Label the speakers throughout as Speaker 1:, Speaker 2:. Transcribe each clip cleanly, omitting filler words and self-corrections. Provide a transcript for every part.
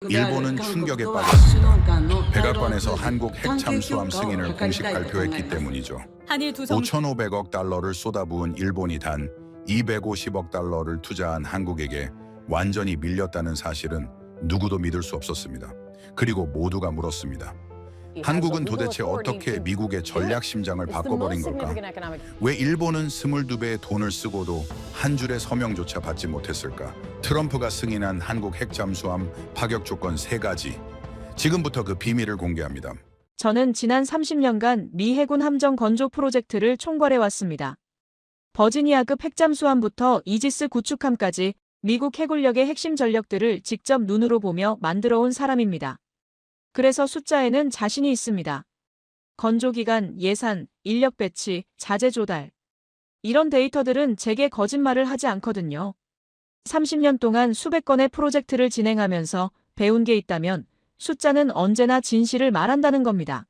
Speaker 1: 일본은 충격에 빠졌습니다. 백악관에서 한국 핵 잠수함 승인을 공식 발표했기 때문이죠.
Speaker 2: 한일 두 성
Speaker 1: 5,500억 달러를 쏟아부은 일본이 단 250억 달러를 투자한 한국에게 완전히 밀렸다는 사실은 누구도 믿을 수 없었습니다. 그리고 모두가 물었습니다. 한국은 도대체 어떻게 미국의 전략 심장을 바꿔버린 걸까? 왜 일본은 22배의 돈을 쓰고도 한 줄의 서명조차 받지 못했을까? 트럼프가 승인한 한국 핵 잠수함 파격 조건 3가지. 지금부터 그 비밀을 공개합니다.
Speaker 3: 저는 지난 30년간 미 해군 함정 건조 프로젝트를 총괄해 왔습니다. 버지니아급 핵잠수함부터 이지스 구축함까지 미국 해군력의 핵심 전력들을 직접 눈으로 보며 만들어온 사람입니다. 그래서 숫자에는 자신이 있습니다. 건조기간, 예산, 인력 배치, 자재 조달. 이런 데이터들은 제게 거짓말을 하지 않거든요. 30년 동안 수백 건의 프로젝트를 진행하면서 배운 게 있다면 숫자는 언제나 진실을 말한다는 겁니다.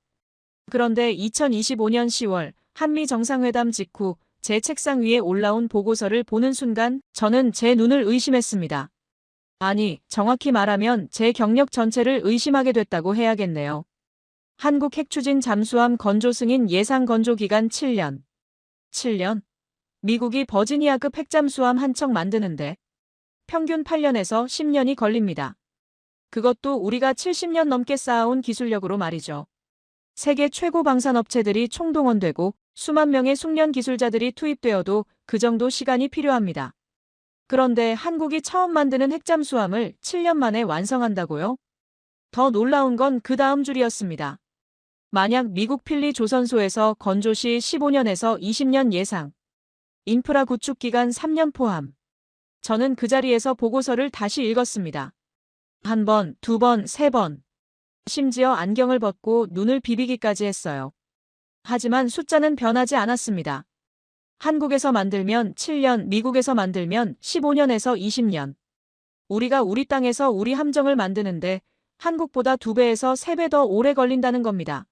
Speaker 3: 그런데 2025년 10월 한미 정상회담 직후 제 책상 위에 올라온 보고서를 보는 순간 저는 제 눈을 의심했습니다. 아니, 정확히 말하면 제 경력 전체를 의심하게 됐다고 해야겠네요. 한국 핵추진 잠수함 건조 승인 예상 건조 기간 7년. 7년? 미국이 버지니아급 핵잠수함 한 척 만드는데 평균 8년에서 10년이 걸립니다. 그것도 우리가 70년 넘게 쌓아온 기술력으로 말이죠. 세계 최고 방산업체들이 총동원되고 수만 명의 숙련 기술자들이 투입되어도 그 정도 시간이 필요합니다. 그런데 한국이 처음 만드는 핵잠수함을 7년 만에 완성한다고요? 더 놀라운 건 그 다음 줄이었습니다. 만약 미국 필리 조선소에서 건조 시 15년에서 20년 예상, 인프라 구축 기간 3년 포함. 저는 그 자리에서 보고서를 다시 읽었습니다. 한 번, 두 번, 세 번. 심지어 안경을 벗고 눈을 비비기까지 했어요. 하지만 숫자는 변하지 않았습니다. 한국에서 만들면 7년, 미국에서 만들면 15년에서 20년. 우리가 우리 땅에서 우리 함정을 만드는데 한국보다 2배에서 3배 더 오래 걸린다는 겁니다.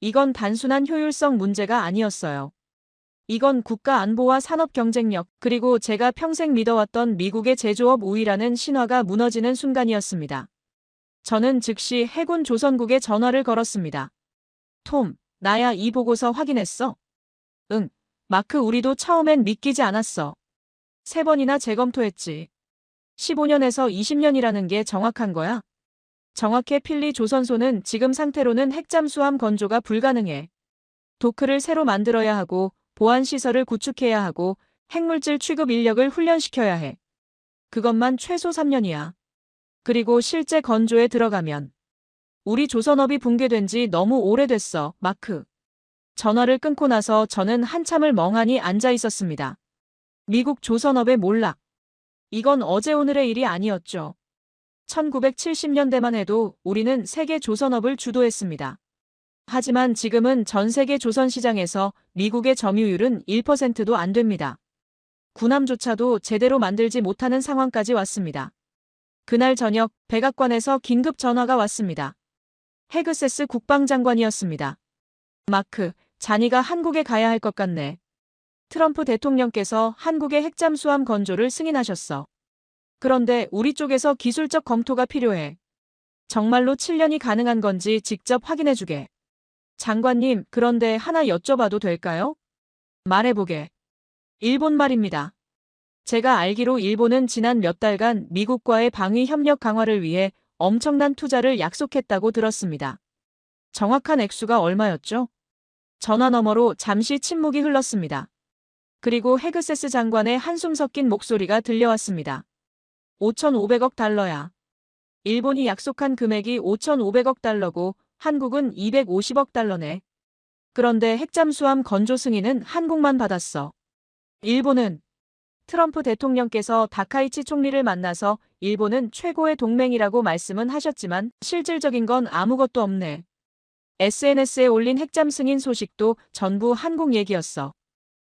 Speaker 3: 이건 단순한 효율성 문제가 아니었어요. 이건 국가 안보와 산업 경쟁력, 그리고 제가 평생 믿어왔던 미국의 제조업 우위라는 신화가 무너지는 순간이었습니다. 저는 즉시 해군 조선국에 전화를 걸었습니다. 톰, 나야 이 보고서 확인했어? 응. 마크 우리도 처음엔 믿기지 않았어. 3번이나 재검토했지. 15년에서 20년이라는 게 정확한 거야? 정확해. 필리 조선소는 지금 상태로는 핵잠수함 건조가 불가능해. 도크를 새로 만들어야 하고 보안시설을 구축해야 하고 핵물질 취급 인력을 훈련시켜야 해. 그것만 최소 3년이야. 그리고 실제 건조에 들어가면 우리 조선업이 붕괴된 지 너무 오래됐어, 마크. 전화를 끊고 나서 저는 한참을 멍하니 앉아 있었습니다. 미국 조선업의 몰락. 이건 어제 오늘의 일이 아니었죠. 1970년대만 해도 우리는 세계 조선업을 주도했습니다. 하지만 지금은 전 세계 조선 시장에서 미국의 점유율은 1%도 안 됩니다. 군함조차도 제대로 만들지 못하는 상황까지 왔습니다. 그날 저녁 백악관에서 긴급 전화가 왔습니다. 헤그세스 국방장관이었습니다. 마크, 자니가 한국에 가야 할 것 같네. 트럼프 대통령께서 한국의 핵잠수함 건조를 승인하셨어. 그런데 우리 쪽에서 기술적 검토가 필요해. 정말로 7년이 가능한 건지 직접 확인해주게. 장관님, 그런데 하나 여쭤봐도 될까요? 말해보게. 일본 말입니다. 제가 알기로 일본은 지난 몇 달간 미국과의 방위 협력 강화를 위해 엄청난 투자를 약속했다고 들었습니다. 정확한 액수가 얼마였죠? 전화 너머로 잠시 침묵이 흘렀습니다. 그리고 헤그세스 장관의 한숨 섞인 목소리가 들려왔습니다. 5,500억 달러야. 일본이 약속한 금액이 5,500억 달러고 한국은 250억 달러네. 그런데 핵잠수함 건조 승인은 한국만 받았어. 일본은 트럼프 대통령께서 다카이치 총리를 만나서 일본은 최고의 동맹이라고 말씀은 하셨지만 실질적인 건 아무것도 없네. SNS에 올린 핵잠 승인 소식도 전부 한국 얘기였어.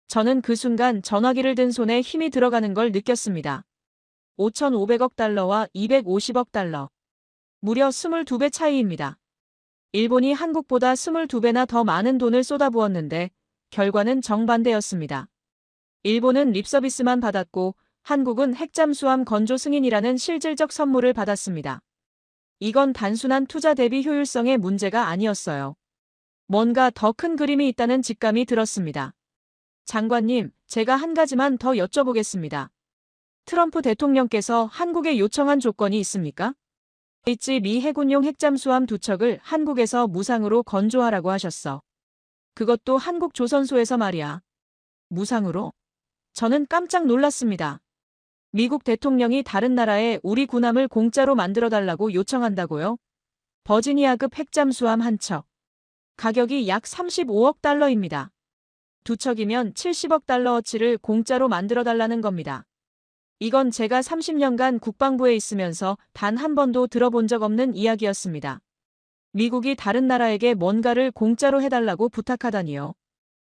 Speaker 3: 저는 그 순간 전화기를 든 손에 힘이 들어가는 걸 느꼈습니다. 5,500억 달러와 250억 달러. 무려 22배 차이입니다. 일본이 한국보다 22배나 더 많은 돈을 쏟아부었는데 결과는 정반대였습니다. 일본은 립서비스만 받았고 한국은 핵잠수함 건조 승인이라는 실질적 선물을 받았습니다. 이건 단순한 투자 대비 효율성의 문제가 아니었어요. 뭔가 더 큰 그림이 있다는 직감이 들었습니다. 장관님, 제가 한 가지만 더 여쭤보겠습니다. 트럼프 대통령께서 한국에 요청한 조건이 있습니까? 있지 미 해군용 핵잠수함 2척을 한국에서 무상으로 건조하라고 하셨어. 그것도 한국 조선소에서 말이야. 무상으로? 저는 깜짝 놀랐습니다. 미국 대통령이 다른 나라에 우리 군함을 공짜로 만들어달라고 요청한다고요? 버지니아급 핵잠수함 한 척. 가격이 약 35억 달러입니다. 2척이면 70억 달러어치를 공짜로 만들어달라는 겁니다. 이건 제가 30년간 국방부에 있으면서 단 한 번도 들어본 적 없는 이야기였습니다. 미국이 다른 나라에게 뭔가를 공짜로 해달라고 부탁하다니요.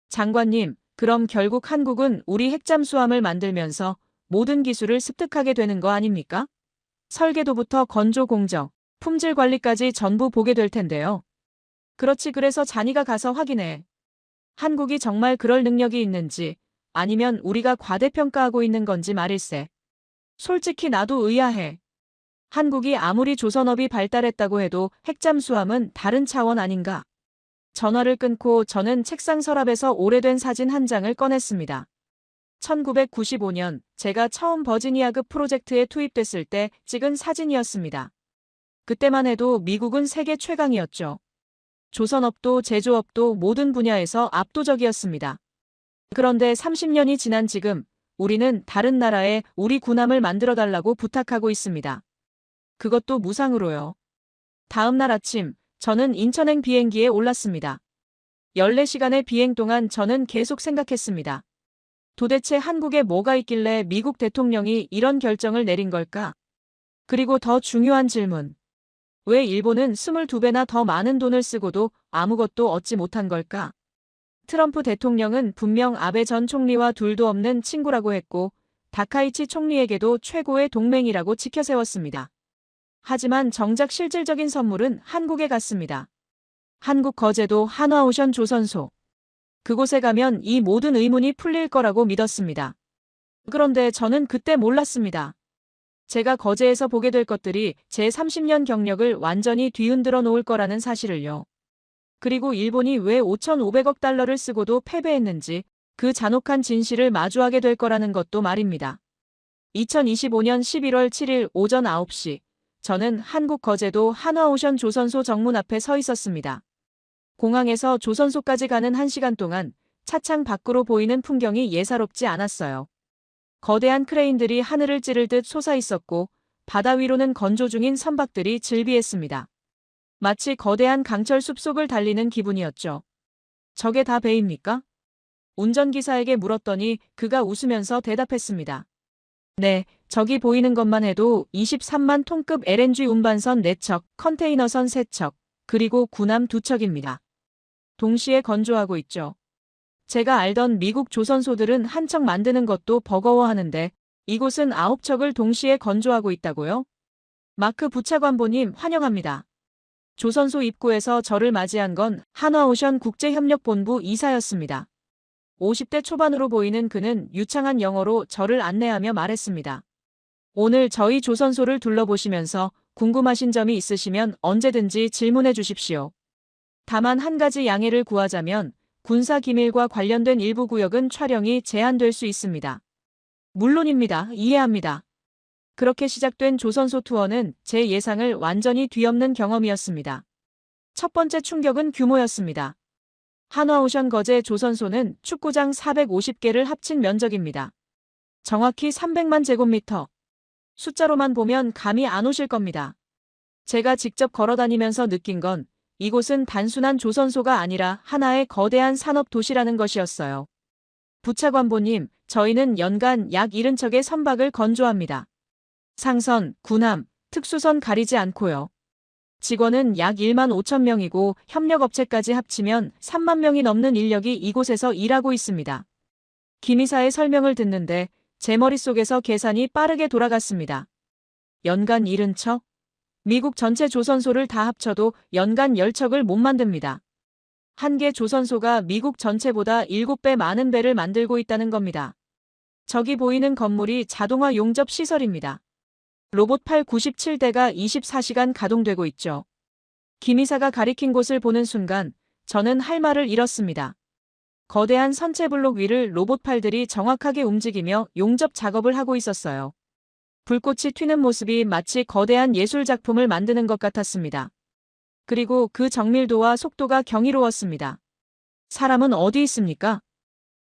Speaker 3: 장관님, 그럼 결국 한국은 우리 핵잠수함을 만들면서 모든 기술을 습득하게 되는 거 아닙니까? 설계도부터 건조 공정, 품질 관리까지 전부 보게 될 텐데요. 그렇지, 그래서 잔이가 가서 확인해. 한국이 정말 그럴 능력이 있는지, 아니면 우리가 과대평가하고 있는 건지 말일세. 솔직히 나도 의아해. 한국이 아무리 조선업이 발달했다고 해도 핵잠수함은 다른 차원 아닌가? 전화를 끊고 저는 책상 서랍에서 오래된 사진 한 장을 꺼냈습니다. 1995년 제가 처음 버지니아급 프로젝트에 투입됐을 때 찍은 사진이었습니다. 그때만 해도 미국은 세계 최강이었죠. 조선업도 제조업도 모든 분야에서 압도적이었습니다. 그런데 30년이 지난 지금 우리는 다른 나라에 우리 군함을 만들어달라고 부탁하고 있습니다. 그것도 무상으로요. 다음 날 아침 저는 인천행 비행기에 올랐습니다. 14시간의 비행 동안 저는 계속 생각했습니다. 도대체 한국에 뭐가 있길래 미국 대통령이 이런 결정을 내린 걸까? 그리고 더 중요한 질문. 왜 일본은 22배나 더 많은 돈을 쓰고도 아무것도 얻지 못한 걸까? 트럼프 대통령은 분명 아베 전 총리와 둘도 없는 친구라고 했고 다카이치 총리에게도 최고의 동맹이라고 지켜세웠습니다. 하지만 정작 실질적인 선물은 한국에 갔습니다. 한국 거제도 한화오션 조선소. 그곳에 가면 이 모든 의문이 풀릴 거라고 믿었습니다. 그런데 저는 그때 몰랐습니다. 제가 거제에서 보게 될 것들이 제 30년 경력을 완전히 뒤흔들어 놓을 거라는 사실을요. 그리고 일본이 왜 5,500억 달러를 쓰고도 패배했는지 그 잔혹한 진실을 마주하게 될 거라는 것도 말입니다. 2025년 11월 7일 오전 9시 저는 한국 거제도 한화오션 조선소 정문 앞에 서 있었습니다. 공항에서 조선소까지 가는 1시간 동안 차창 밖으로 보이는 풍경이 예사롭지 않았어요. 거대한 크레인들이 하늘을 찌를 듯 솟아 있었고 바다 위로는 건조 중인 선박들이 질비했습니다. 마치 거대한 강철 숲속을 달리는 기분이었죠. 저게 다 배입니까? 운전기사에게 물었더니 그가 웃으면서 대답했습니다. 네, 저기 보이는 것만 해도 23만 톤급 LNG 운반선 4척, 컨테이너선 3척, 그리고 군함 2척입니다. 동시에 건조하고 있죠. 제가 알던 미국 조선소들은 한 척 만드는 것도 버거워하는데 이곳은 9척을 동시에 건조하고 있다고요? 마크 부차관보님 환영합니다. 조선소 입구에서 저를 맞이한 건 한화오션 국제협력본부 이사였습니다. 50대 초반으로 보이는 그는 유창한 영어로 저를 안내하며 말했습니다. 오늘 저희 조선소를 둘러보시면서 궁금하신 점이 있으시면 언제든지 질문해 주십시오. 다만 한 가지 양해를 구하자면 군사 기밀과 관련된 일부 구역은 촬영이 제한될 수 있습니다. 물론입니다. 이해합니다. 그렇게 시작된 조선소 투어는 제 예상을 완전히 뒤엎는 경험이었습니다. 첫 번째 충격은 규모였습니다. 한화오션 거제 조선소는 축구장 450개를 합친 면적입니다. 정확히 300만 제곱미터. 숫자로만 보면 감이 안 오실 겁니다. 제가 직접 걸어다니면서 느낀 건 이곳은 단순한 조선소가 아니라 하나의 거대한 산업 도시라는 것이었어요. 부차관보님, 저희는 연간 약 70척의 선박을 건조합니다. 상선, 군함, 특수선 가리지 않고요. 직원은 약 1만 5천 명이고 협력업체까지 합치면 3만 명이 넘는 인력이 이곳에서 일하고 있습니다. 김 이사의 설명을 듣는데 제 머릿속에서 계산이 빠르게 돌아갔습니다. 연간 70척? 미국 전체 조선소를 다 합쳐도 연간 10척을 못 만듭니다. 한 개 조선소가 미국 전체보다 7배 많은 배를 만들고 있다는 겁니다. 저기 보이는 건물이 자동화 용접 시설입니다. 로봇팔 97대가 24시간 가동되고 있죠. 김 이사가 가리킨 곳을 보는 순간 저는 할 말을 잃었습니다. 거대한 선체 블록 위를 로봇팔들이 정확하게 움직이며 용접 작업을 하고 있었어요. 불꽃이 튀는 모습이 마치 거대한 예술 작품을 만드는 것 같았습니다. 그리고 그 정밀도와 속도가 경이로웠습니다. 사람은 어디 있습니까?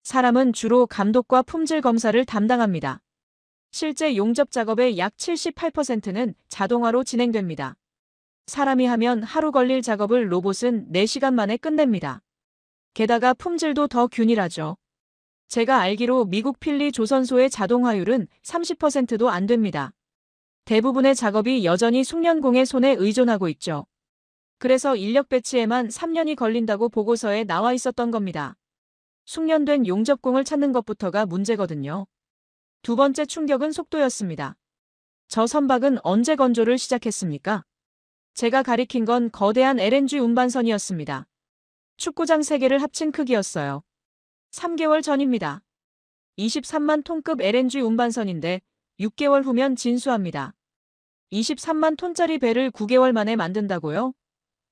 Speaker 3: 사람은 주로 감독과 품질 검사를 담당합니다. 실제 용접 작업의 약 78%는 자동화로 진행됩니다. 사람이 하면 하루 걸릴 작업을 로봇은 4시간 만에 끝냅니다. 게다가 품질도 더 균일하죠. 제가 알기로 미국 필리 조선소의 자동화율은 30%도 안 됩니다. 대부분의 작업이 여전히 숙련공의 손에 의존하고 있죠. 그래서 인력 배치에만 3년이 걸린다고 보고서에 나와 있었던 겁니다. 숙련된 용접공을 찾는 것부터가 문제거든요. 두 번째 충격은 속도였습니다. 저 선박은 언제 건조를 시작했습니까? 제가 가리킨 건 거대한 LNG 운반선이었습니다. 축구장 3개를 합친 크기였어요. 3개월 전입니다. 23만 톤급 LNG 운반선인데 6개월 후면 진수합니다. 23만 톤짜리 배를 9개월 만에 만든다고요?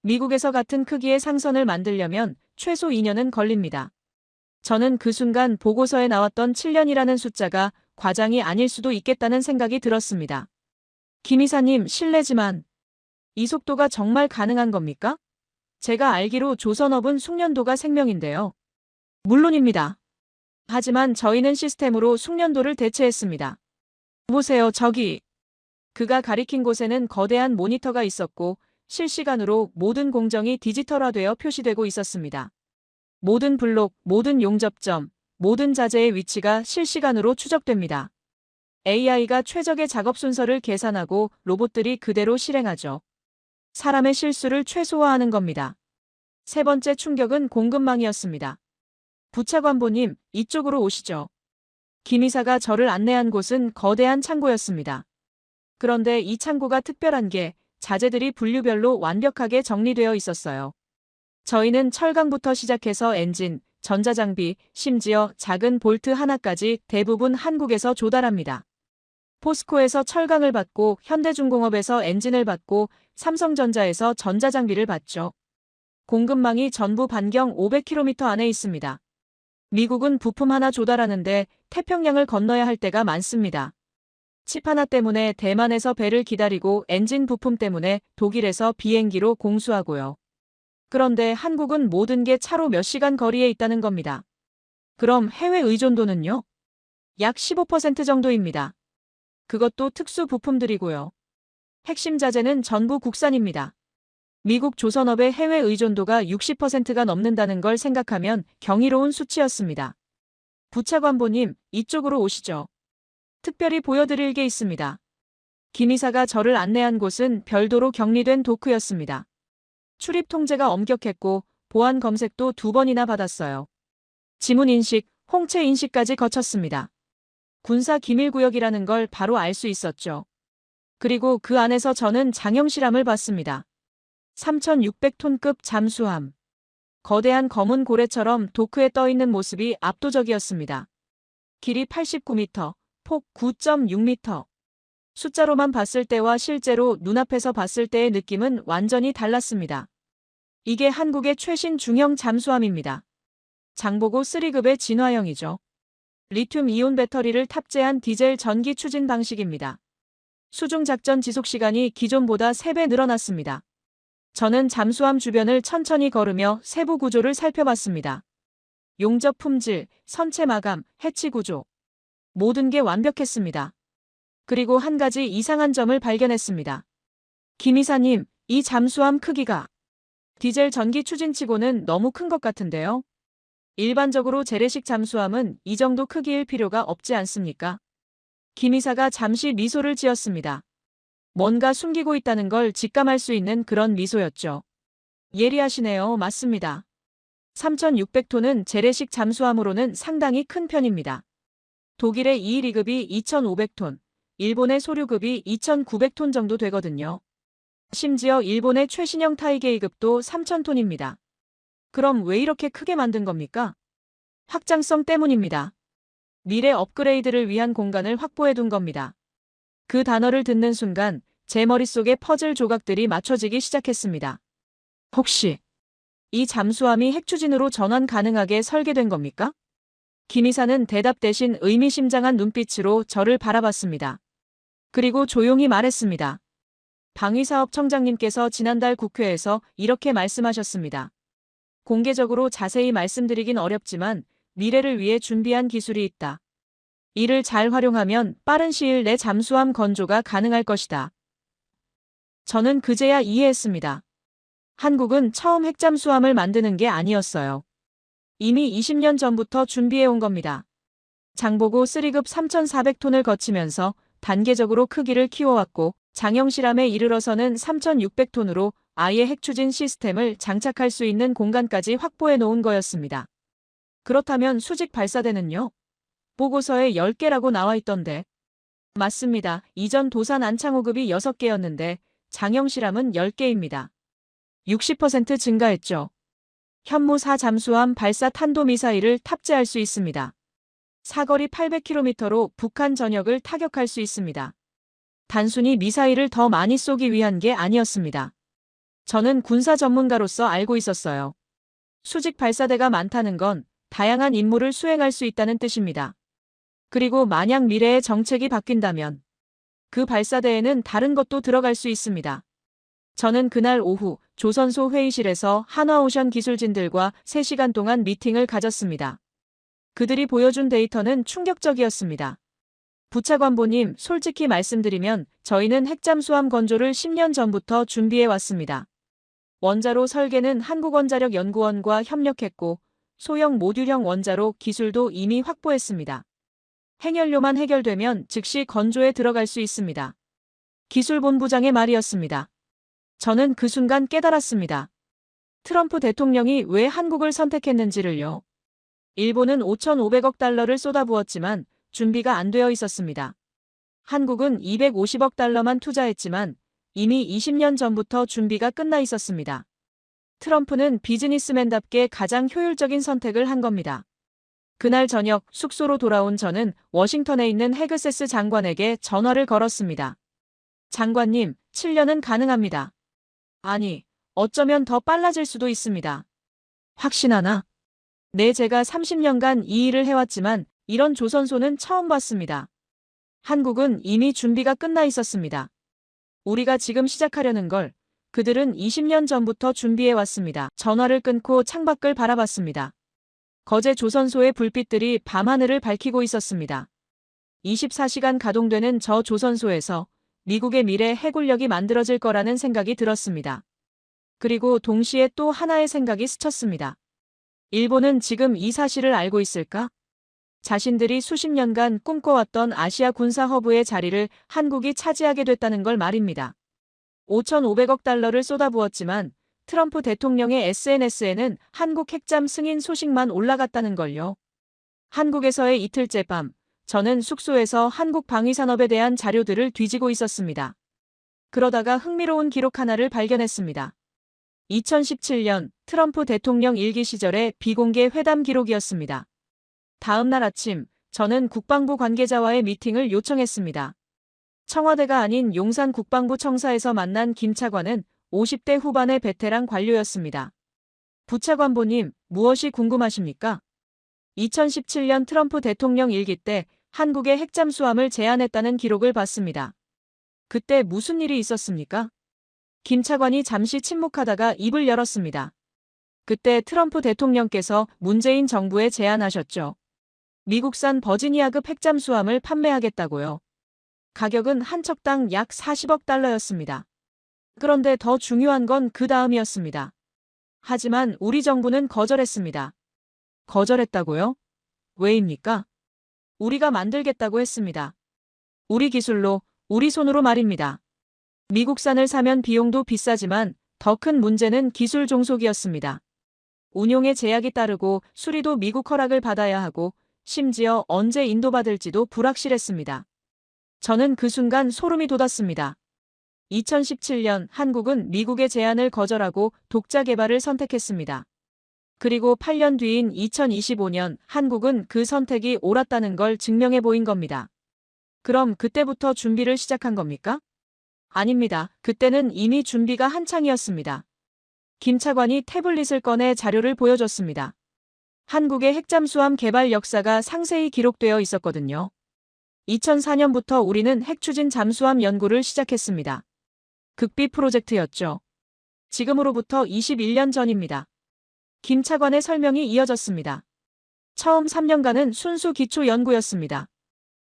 Speaker 3: 미국에서 같은 크기의 상선을 만들려면 최소 2년은 걸립니다. 저는 그 순간 보고서에 나왔던 7년이라는 숫자가 과장이 아닐 수도 있겠다는 생각이 들었습니다. 김 이사님, 실례지만 이 속도가 정말 가능한 겁니까? 제가 알기로 조선업은 숙련도가 생명인데요. 물론입니다. 하지만 저희는 시스템으로 숙련도를 대체했습니다. 보세요, 저기. 그가 가리킨 곳에는 거대한 모니터가 있었고 실시간으로 모든 공정이 디지털화되어 표시되고 있었습니다. 모든 블록, 모든 용접점, 모든 자재의 위치가 실시간으로 추적됩니다. AI가 최적의 작업 순서를 계산하고 로봇들이 그대로 실행하죠. 사람의 실수를 최소화하는 겁니다. 세 번째 충격은 공급망이었습니다. 부차관보님, 이쪽으로 오시죠. 김 이사가 저를 안내한 곳은 거대한 창고였습니다. 그런데 이 창고가 특별한 게 자재들이 분류별로 완벽하게 정리되어 있었어요. 저희는 철강부터 시작해서 엔진, 전자장비, 심지어 작은 볼트 하나까지 대부분 한국에서 조달합니다. 포스코에서 철강을 받고 현대중공업에서 엔진을 받고 삼성전자에서 전자장비를 받죠. 공급망이 전부 반경 500km 안에 있습니다. 미국은 부품 하나 조달하는데 태평양을 건너야 할 때가 많습니다. 칩 하나 때문에 대만에서 배를 기다리고 엔진 부품 때문에 독일에서 비행기로 공수하고요. 그런데 한국은 모든 게 차로 몇 시간 거리에 있다는 겁니다. 그럼 해외 의존도는요? 약 15% 정도입니다. 그것도 특수 부품들이고요. 핵심 자재는 전부 국산입니다. 미국 조선업의 해외 의존도가 60%가 넘는다는 걸 생각하면 경이로운 수치였습니다. 부차관보님, 이쪽으로 오시죠. 특별히 보여드릴 게 있습니다. 김 이사가 저를 안내한 곳은 별도로 격리된 도크였습니다. 출입 통제가 엄격했고 보안 검색도 2번이나 받았어요. 지문 인식, 홍채 인식까지 거쳤습니다. 군사 기밀구역이라는 걸 바로 알 수 있었죠. 그리고 그 안에서 저는 장형실함을 봤습니다. 3,600톤급 잠수함. 거대한 검은 고래처럼 도크에 떠있는 모습이 압도적이었습니다. 길이 89m, 폭 9.6m. 숫자로만 봤을 때와 실제로 눈앞에서 봤을 때의 느낌은 완전히 달랐습니다. 이게 한국의 최신 중형 잠수함입니다. 장보고 3급의 진화형이죠. 리튬 이온 배터리를 탑재한 디젤 전기 추진 방식입니다. 수중 작전 지속 시간이 기존보다 3배 늘어났습니다. 저는 잠수함 주변을 천천히 걸으며 세부 구조를 살펴봤습니다. 용접 품질, 선체 마감, 해치 구조. 모든 게 완벽했습니다. 그리고 한 가지 이상한 점을 발견했습니다. 김 이사님, 이 잠수함 크기가 디젤 전기 추진치고는 너무 큰 것 같은데요? 일반적으로 재래식 잠수함은 이 정도 크기일 필요가 없지 않습니까? 김 이사가 잠시 미소를 지었습니다. 뭔가 숨기고 있다는 걸 직감할 수 있는 그런 미소였죠. 예리하시네요. 맞습니다. 3,600톤은 재래식 잠수함으로는 상당히 큰 편입니다. 독일의 2.2급이 2,500톤, 일본의 소류급이 2,900톤 정도 되거든요. 심지어 일본의 최신형 타이게이급도 3,000톤입니다. 그럼 왜 이렇게 크게 만든 겁니까? 확장성 때문입니다. 미래 업그레이드를 위한 공간을 확보해 둔 겁니다. 그 단어를 듣는 순간 제 머릿속에 퍼즐 조각들이 맞춰지기 시작했습니다. 혹시 이 잠수함이 핵추진으로 전환 가능하게 설계된 겁니까? 김 이사는 대답 대신 의미심장한 눈빛으로 저를 바라봤습니다. 그리고 조용히 말했습니다. 방위사업청장님께서 지난달 국회에서 이렇게 말씀하셨습니다. 공개적으로 자세히 말씀드리긴 어렵지만 미래를 위해 준비한 기술이 있다. 이를 잘 활용하면 빠른 시일 내 잠수함 건조가 가능할 것이다. 저는 그제야 이해했습니다. 한국은 처음 핵잠수함을 만드는 게 아니었어요. 이미 20년 전부터 준비해온 겁니다. 장보고 3급 3,400톤을 거치면서 단계적으로 크기를 키워왔고 장형 실함에 이르러서는 3,600톤으로 아예 핵추진 시스템을 장착할 수 있는 공간까지 확보해 놓은 거였습니다. 그렇다면 수직 발사대는요? 보고서에 10개라고 나와 있던데. 맞습니다. 이전 도산 안창호급이 6개였는데 장형 실함은 10개입니다. 60% 증가했죠. 현무 4 잠수함 발사 탄도미사일을 탑재할 수 있습니다. 사거리 800km로 북한 전역을 타격할 수 있습니다. 단순히 미사일을 더 많이 쏘기 위한 게 아니었습니다. 저는 군사 전문가로서 알고 있었어요. 수직 발사대가 많다는 건 다양한 임무를 수행할 수 있다는 뜻입니다. 그리고 만약 미래의 정책이 바뀐다면 그 발사대에는 다른 것도 들어갈 수 있습니다. 저는 그날 오후 조선소 회의실에서 한화오션 기술진들과 3시간 동안 미팅을 가졌습니다. 그들이 보여준 데이터는 충격적이었습니다. 부차관보님, 솔직히 말씀드리면 저희는 핵잠수함 건조를 10년 전부터 준비해 왔습니다. 원자로 설계는 한국원자력연구원과 협력했고 소형 모듈형 원자로 기술도 이미 확보했습니다. 핵연료만 해결되면 즉시 건조에 들어갈 수 있습니다. 기술본부장의 말이었습니다. 저는 그 순간 깨달았습니다. 트럼프 대통령이 왜 한국을 선택했는지를요. 일본은 5,500억 달러를 쏟아부었지만 준비가 안 되어 있었습니다. 한국은 250억 달러만 투자했지만 이미 20년 전부터 준비가 끝나 있었습니다. 트럼프는 비즈니스맨답게 가장 효율적인 선택을 한 겁니다. 그날 저녁 숙소로 돌아온 저는 워싱턴에 있는 헤그세스 장관에게 전화를 걸었습니다. 장관님, 7년은 가능합니다. 아니, 어쩌면 더 빨라질 수도 있습니다. 확신하나? 네, 제가 30년간 이 일을 해왔지만 이런 조선소는 처음 봤습니다. 한국은 이미 준비가 끝나 있었습니다. 우리가 지금 시작하려는 걸 그들은 20년 전부터 준비해왔습니다. 전화를 끊고 창밖을 바라봤습니다. 거제 조선소의 불빛들이 밤하늘을 밝히고 있었습니다. 24시간 가동되는 저 조선소에서 미국의 미래 해군력이 만들어질 거라는 생각이 들었습니다. 그리고 동시에 또 하나의 생각이 스쳤습니다. 일본은 지금 이 사실을 알고 있을까? 자신들이 수십 년간 꿈꿔왔던 아시아 군사 허브의 자리를 한국이 차지하게 됐다는 걸 말입니다. 5,500억 달러를 쏟아부었지만 트럼프 대통령의 SNS에는 한국 핵잠 승인 소식만 올라갔다는 걸요. 한국에서의 이틀째 밤, 저는 숙소에서 한국 방위산업에 대한 자료들을 뒤지고 있었습니다. 그러다가 흥미로운 기록 하나를 발견했습니다. 2017년 트럼프 대통령 일기 시절의 비공개 회담 기록이었습니다. 다음 날 아침, 저는 국방부 관계자와의 미팅을 요청했습니다. 청와대가 아닌 용산 국방부 청사에서 만난 김 차관은 50대 후반의 베테랑 관료였습니다. 부차관보님, 무엇이 궁금하십니까? 2017년 트럼프 대통령 일기 때 한국의 핵잠수함을 제안했다는 기록을 봤습니다. 그때 무슨 일이 있었습니까? 김 차관이 잠시 침묵하다가 입을 열었습니다. 그때 트럼프 대통령께서 문재인 정부에 제안하셨죠. 미국산 버지니아급 핵잠수함을 판매하겠다고요. 가격은 한 척당 약 40억 달러였습니다. 그런데 더 중요한 건 그 다음이었습니다. 하지만 우리 정부는 거절했습니다. 거절했다고요? 왜입니까? 우리가 만들겠다고 했습니다. 우리 기술로, 우리 손으로 말입니다. 미국산을 사면 비용도 비싸지만 더 큰 문제는 기술 종속이었습니다. 운용에 제약이 따르고 수리도 미국 허락을 받아야 하고 심지어 언제 인도받을지도 불확실했습니다. 저는 그 순간 소름이 돋았습니다. 2017년 한국은 미국의 제안을 거절하고 독자 개발을 선택했습니다. 그리고 8년 뒤인 2025년 한국은 그 선택이 옳았다는 걸 증명해 보인 겁니다. 그럼 그때부터 준비를 시작한 겁니까? 아닙니다. 그때는 이미 준비가 한창이었습니다. 김 차관이 태블릿을 꺼내 자료를 보여줬습니다. 한국의 핵잠수함 개발 역사가 상세히 기록되어 있었거든요. 2004년부터 우리는 핵추진 잠수함 연구를 시작했습니다. 극비 프로젝트였죠. 지금으로부터 21년 전입니다. 김 차관의 설명이 이어졌습니다. 처음 3년간은 순수 기초 연구였습니다.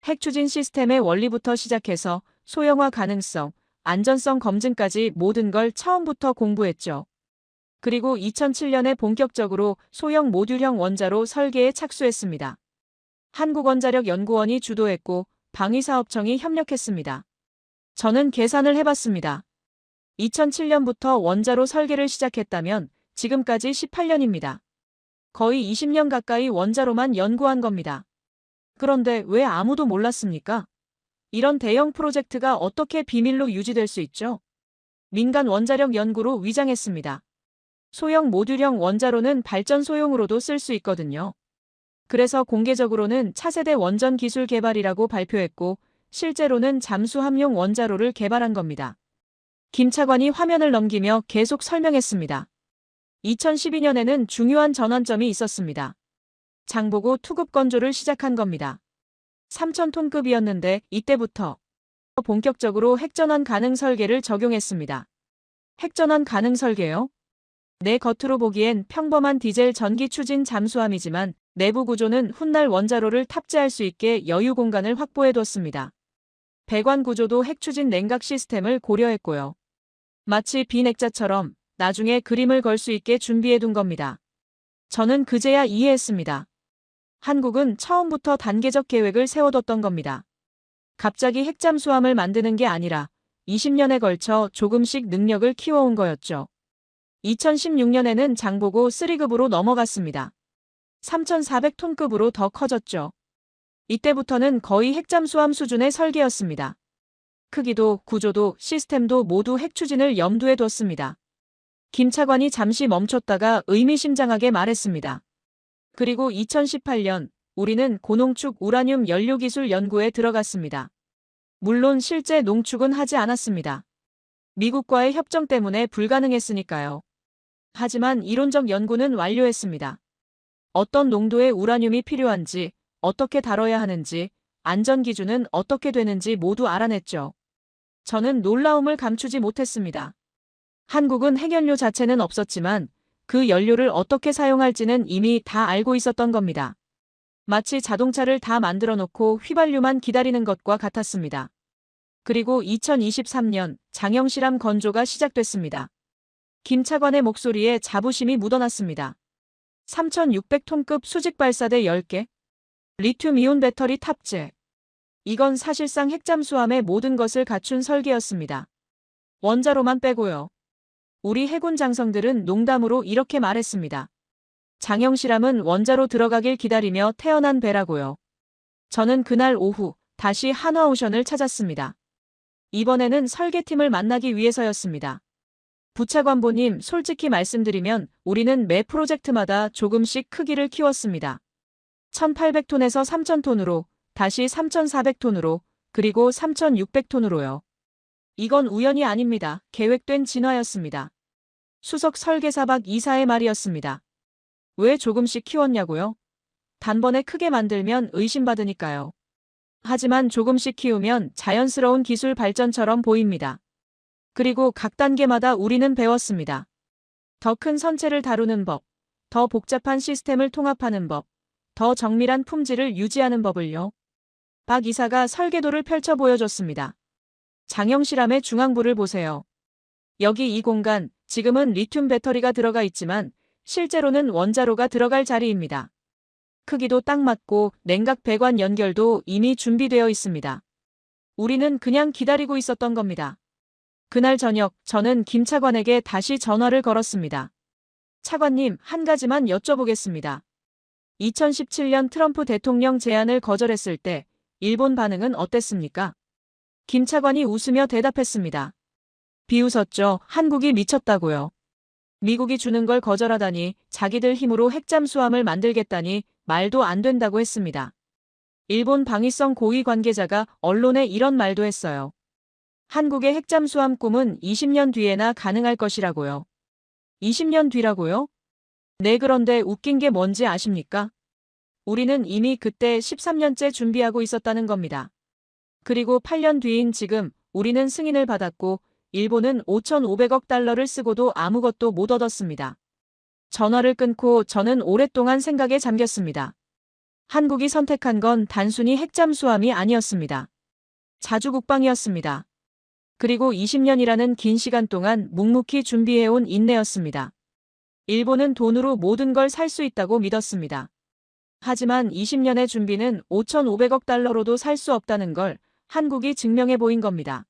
Speaker 3: 핵추진 시스템의 원리부터 시작해서 소형화 가능성, 안전성 검증까지 모든 걸 처음부터 공부했죠. 그리고 2007년에 본격적으로 소형 모듈형 원자로 설계에 착수했습니다. 한국원자력연구원이 주도했고 방위사업청이 협력했습니다. 저는 계산을 해봤습니다. 2007년부터 원자로 설계를 시작했다면 지금까지 18년입니다. 거의 20년 가까이 원자로만 연구한 겁니다. 그런데 왜 아무도 몰랐습니까? 이런 대형 프로젝트가 어떻게 비밀로 유지될 수 있죠? 민간 원자력 연구로 위장했습니다. 소형 모듈형 원자로는 발전소용으로도 쓸 수 있거든요. 그래서 공개적으로는 차세대 원전 기술 개발이라고 발표했고 실제로는 잠수함용 원자로를 개발한 겁니다. 김 차관이 화면을 넘기며 계속 설명했습니다. 2012년에는 중요한 전환점이 있었습니다. 장보고 투급 건조를 시작한 겁니다. 3,000톤급이었는데 이때부터 본격적으로 핵전환 가능 설계를 적용했습니다. 핵전환 가능 설계요? 내 겉으로 보기엔 평범한 디젤 전기 추진 잠수함이지만 내부 구조는 훗날 원자로를 탑재할 수 있게 여유 공간을 확보해뒀습니다. 배관 구조도 핵추진 냉각 시스템을 고려했고요. 마치 빈 액자처럼 나중에 그림을 걸 수 있게 준비해둔 겁니다. 저는 그제야 이해했습니다. 한국은 처음부터 단계적 계획을 세워뒀던 겁니다. 갑자기 핵잠수함을 만드는 게 아니라 20년에 걸쳐 조금씩 능력을 키워온 거였죠. 2016년에는 장보고 3급으로 넘어갔습니다. 3,400톤급으로 더 커졌죠. 이때부터는 거의 핵잠수함 수준의 설계였습니다. 크기도 구조도 시스템도 모두 핵추진을 염두에 뒀습니다. 김 차관이 잠시 멈췄다가 의미심장하게 말했습니다. 그리고 2018년 우리는 고농축 우라늄 연료기술 연구에 들어갔습니다. 물론 실제 농축은 하지 않았습니다. 미국과의 협정 때문에 불가능했으니까요. 하지만 이론적 연구는 완료했습니다. 어떤 농도의 우라늄이 필요한지, 어떻게 다뤄야 하는지, 안전기준은 어떻게 되는지 모두 알아냈죠. 저는 놀라움을 감추지 못했습니다. 한국은 핵연료 자체는 없었지만 그 연료를 어떻게 사용할지는 이미 다 알고 있었던 겁니다. 마치 자동차를 다 만들어 놓고 휘발유만 기다리는 것과 같았습니다. 그리고 2023년 장영실함 건조가 시작됐습니다. 김 차관의 목소리에 자부심이 묻어났습니다. 3,600톤급 수직 발사대 10개, 리튬이온 배터리 탑재. 이건 사실상 핵잠수함의 모든 것을 갖춘 설계였습니다. 원자로만 빼고요. 우리 해군 장성들은 농담으로 이렇게 말했습니다. 장영실함은 원자로 들어가길 기다리며 태어난 배라고요. 저는 그날 오후 다시 한화오션을 찾았습니다. 이번에는 설계팀을 만나기 위해서였습니다. 부차관보님, 솔직히 말씀드리면 우리는 매 프로젝트마다 조금씩 크기를 키웠습니다. 1,800톤에서 3,000톤으로, 다시 3,400톤으로, 그리고 3,600톤으로요. 이건 우연이 아닙니다. 계획된 진화였습니다. 수석 설계사 박 이사의 말이었습니다. 왜 조금씩 키웠냐고요? 단번에 크게 만들면 의심받으니까요. 하지만 조금씩 키우면 자연스러운 기술 발전처럼 보입니다. 그리고 각 단계마다 우리는 배웠습니다. 더 큰 선체를 다루는 법, 더 복잡한 시스템을 통합하는 법, 더 정밀한 품질을 유지하는 법을요. 박 이사가 설계도를 펼쳐 보여줬습니다. 장영실함의 중앙부를 보세요. 여기 이 공간, 지금은 리튬 배터리가 들어가 있지만 실제로는 원자로가 들어갈 자리입니다. 크기도 딱 맞고 냉각 배관 연결도 이미 준비되어 있습니다. 우리는 그냥 기다리고 있었던 겁니다. 그날 저녁 저는 김 차관에게 다시 전화를 걸었습니다. 차관님, 한 가지만 여쭤보겠습니다. 2017년 트럼프 대통령 제안을 거절했을 때 일본 반응은 어땠습니까? 김 차관이 웃으며 대답했습니다. 비웃었죠. 한국이 미쳤다고요. 미국이 주는 걸 거절하다니, 자기들 힘으로 핵잠수함을 만들겠다니 말도 안 된다고 했습니다. 일본 방위성 고위 관계자가 언론에 이런 말도 했어요. 한국의 핵잠수함 꿈은 20년 뒤에나 가능할 것이라고요. 20년 뒤라고요? 네, 그런데 웃긴 게 뭔지 아십니까? 우리는 이미 그때 13년째 준비하고 있었다는 겁니다. 그리고 8년 뒤인 지금 우리는 승인을 받았고 일본은 5,500억 달러를 쓰고도 아무것도 못 얻었습니다. 전화를 끊고 저는 오랫동안 생각에 잠겼습니다. 한국이 선택한 건 단순히 핵잠수함이 아니었습니다. 자주국방이었습니다. 그리고 20년이라는 긴 시간 동안 묵묵히 준비해온 인내였습니다. 일본은 돈으로 모든 걸 살 수 있다고 믿었습니다. 하지만 20년의 준비는 5,500억 달러로도 살 수 없다는 걸 한국이 증명해 보인 겁니다.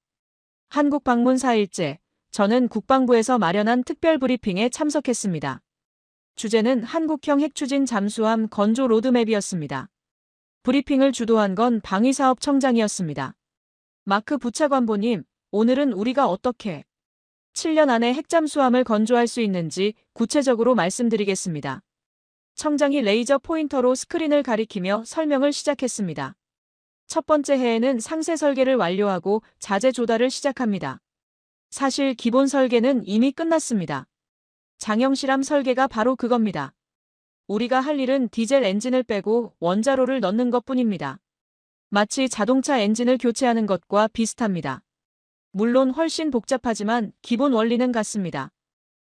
Speaker 3: 한국 방문 4일째, 저는 국방부에서 마련한 특별 브리핑에 참석했습니다. 주제는 한국형 핵추진 잠수함 건조 로드맵이었습니다. 브리핑을 주도한 건 방위사업청장이었습니다. 마크 부차관보님, 오늘은 우리가 어떻게 7년 안에 핵잠수함을 건조할 수 있는지 구체적으로 말씀드리겠습니다. 청장이 레이저 포인터로 스크린을 가리키며 설명을 시작했습니다. 첫 번째 해에는 상세 설계를 완료하고 자재 조달을 시작합니다. 사실 기본 설계는 이미 끝났습니다. 장형 실함 설계가 바로 그겁니다. 우리가 할 일은 디젤 엔진을 빼고 원자로를 넣는 것뿐입니다. 마치 자동차 엔진을 교체하는 것과 비슷합니다. 물론 훨씬 복잡하지만 기본 원리는 같습니다.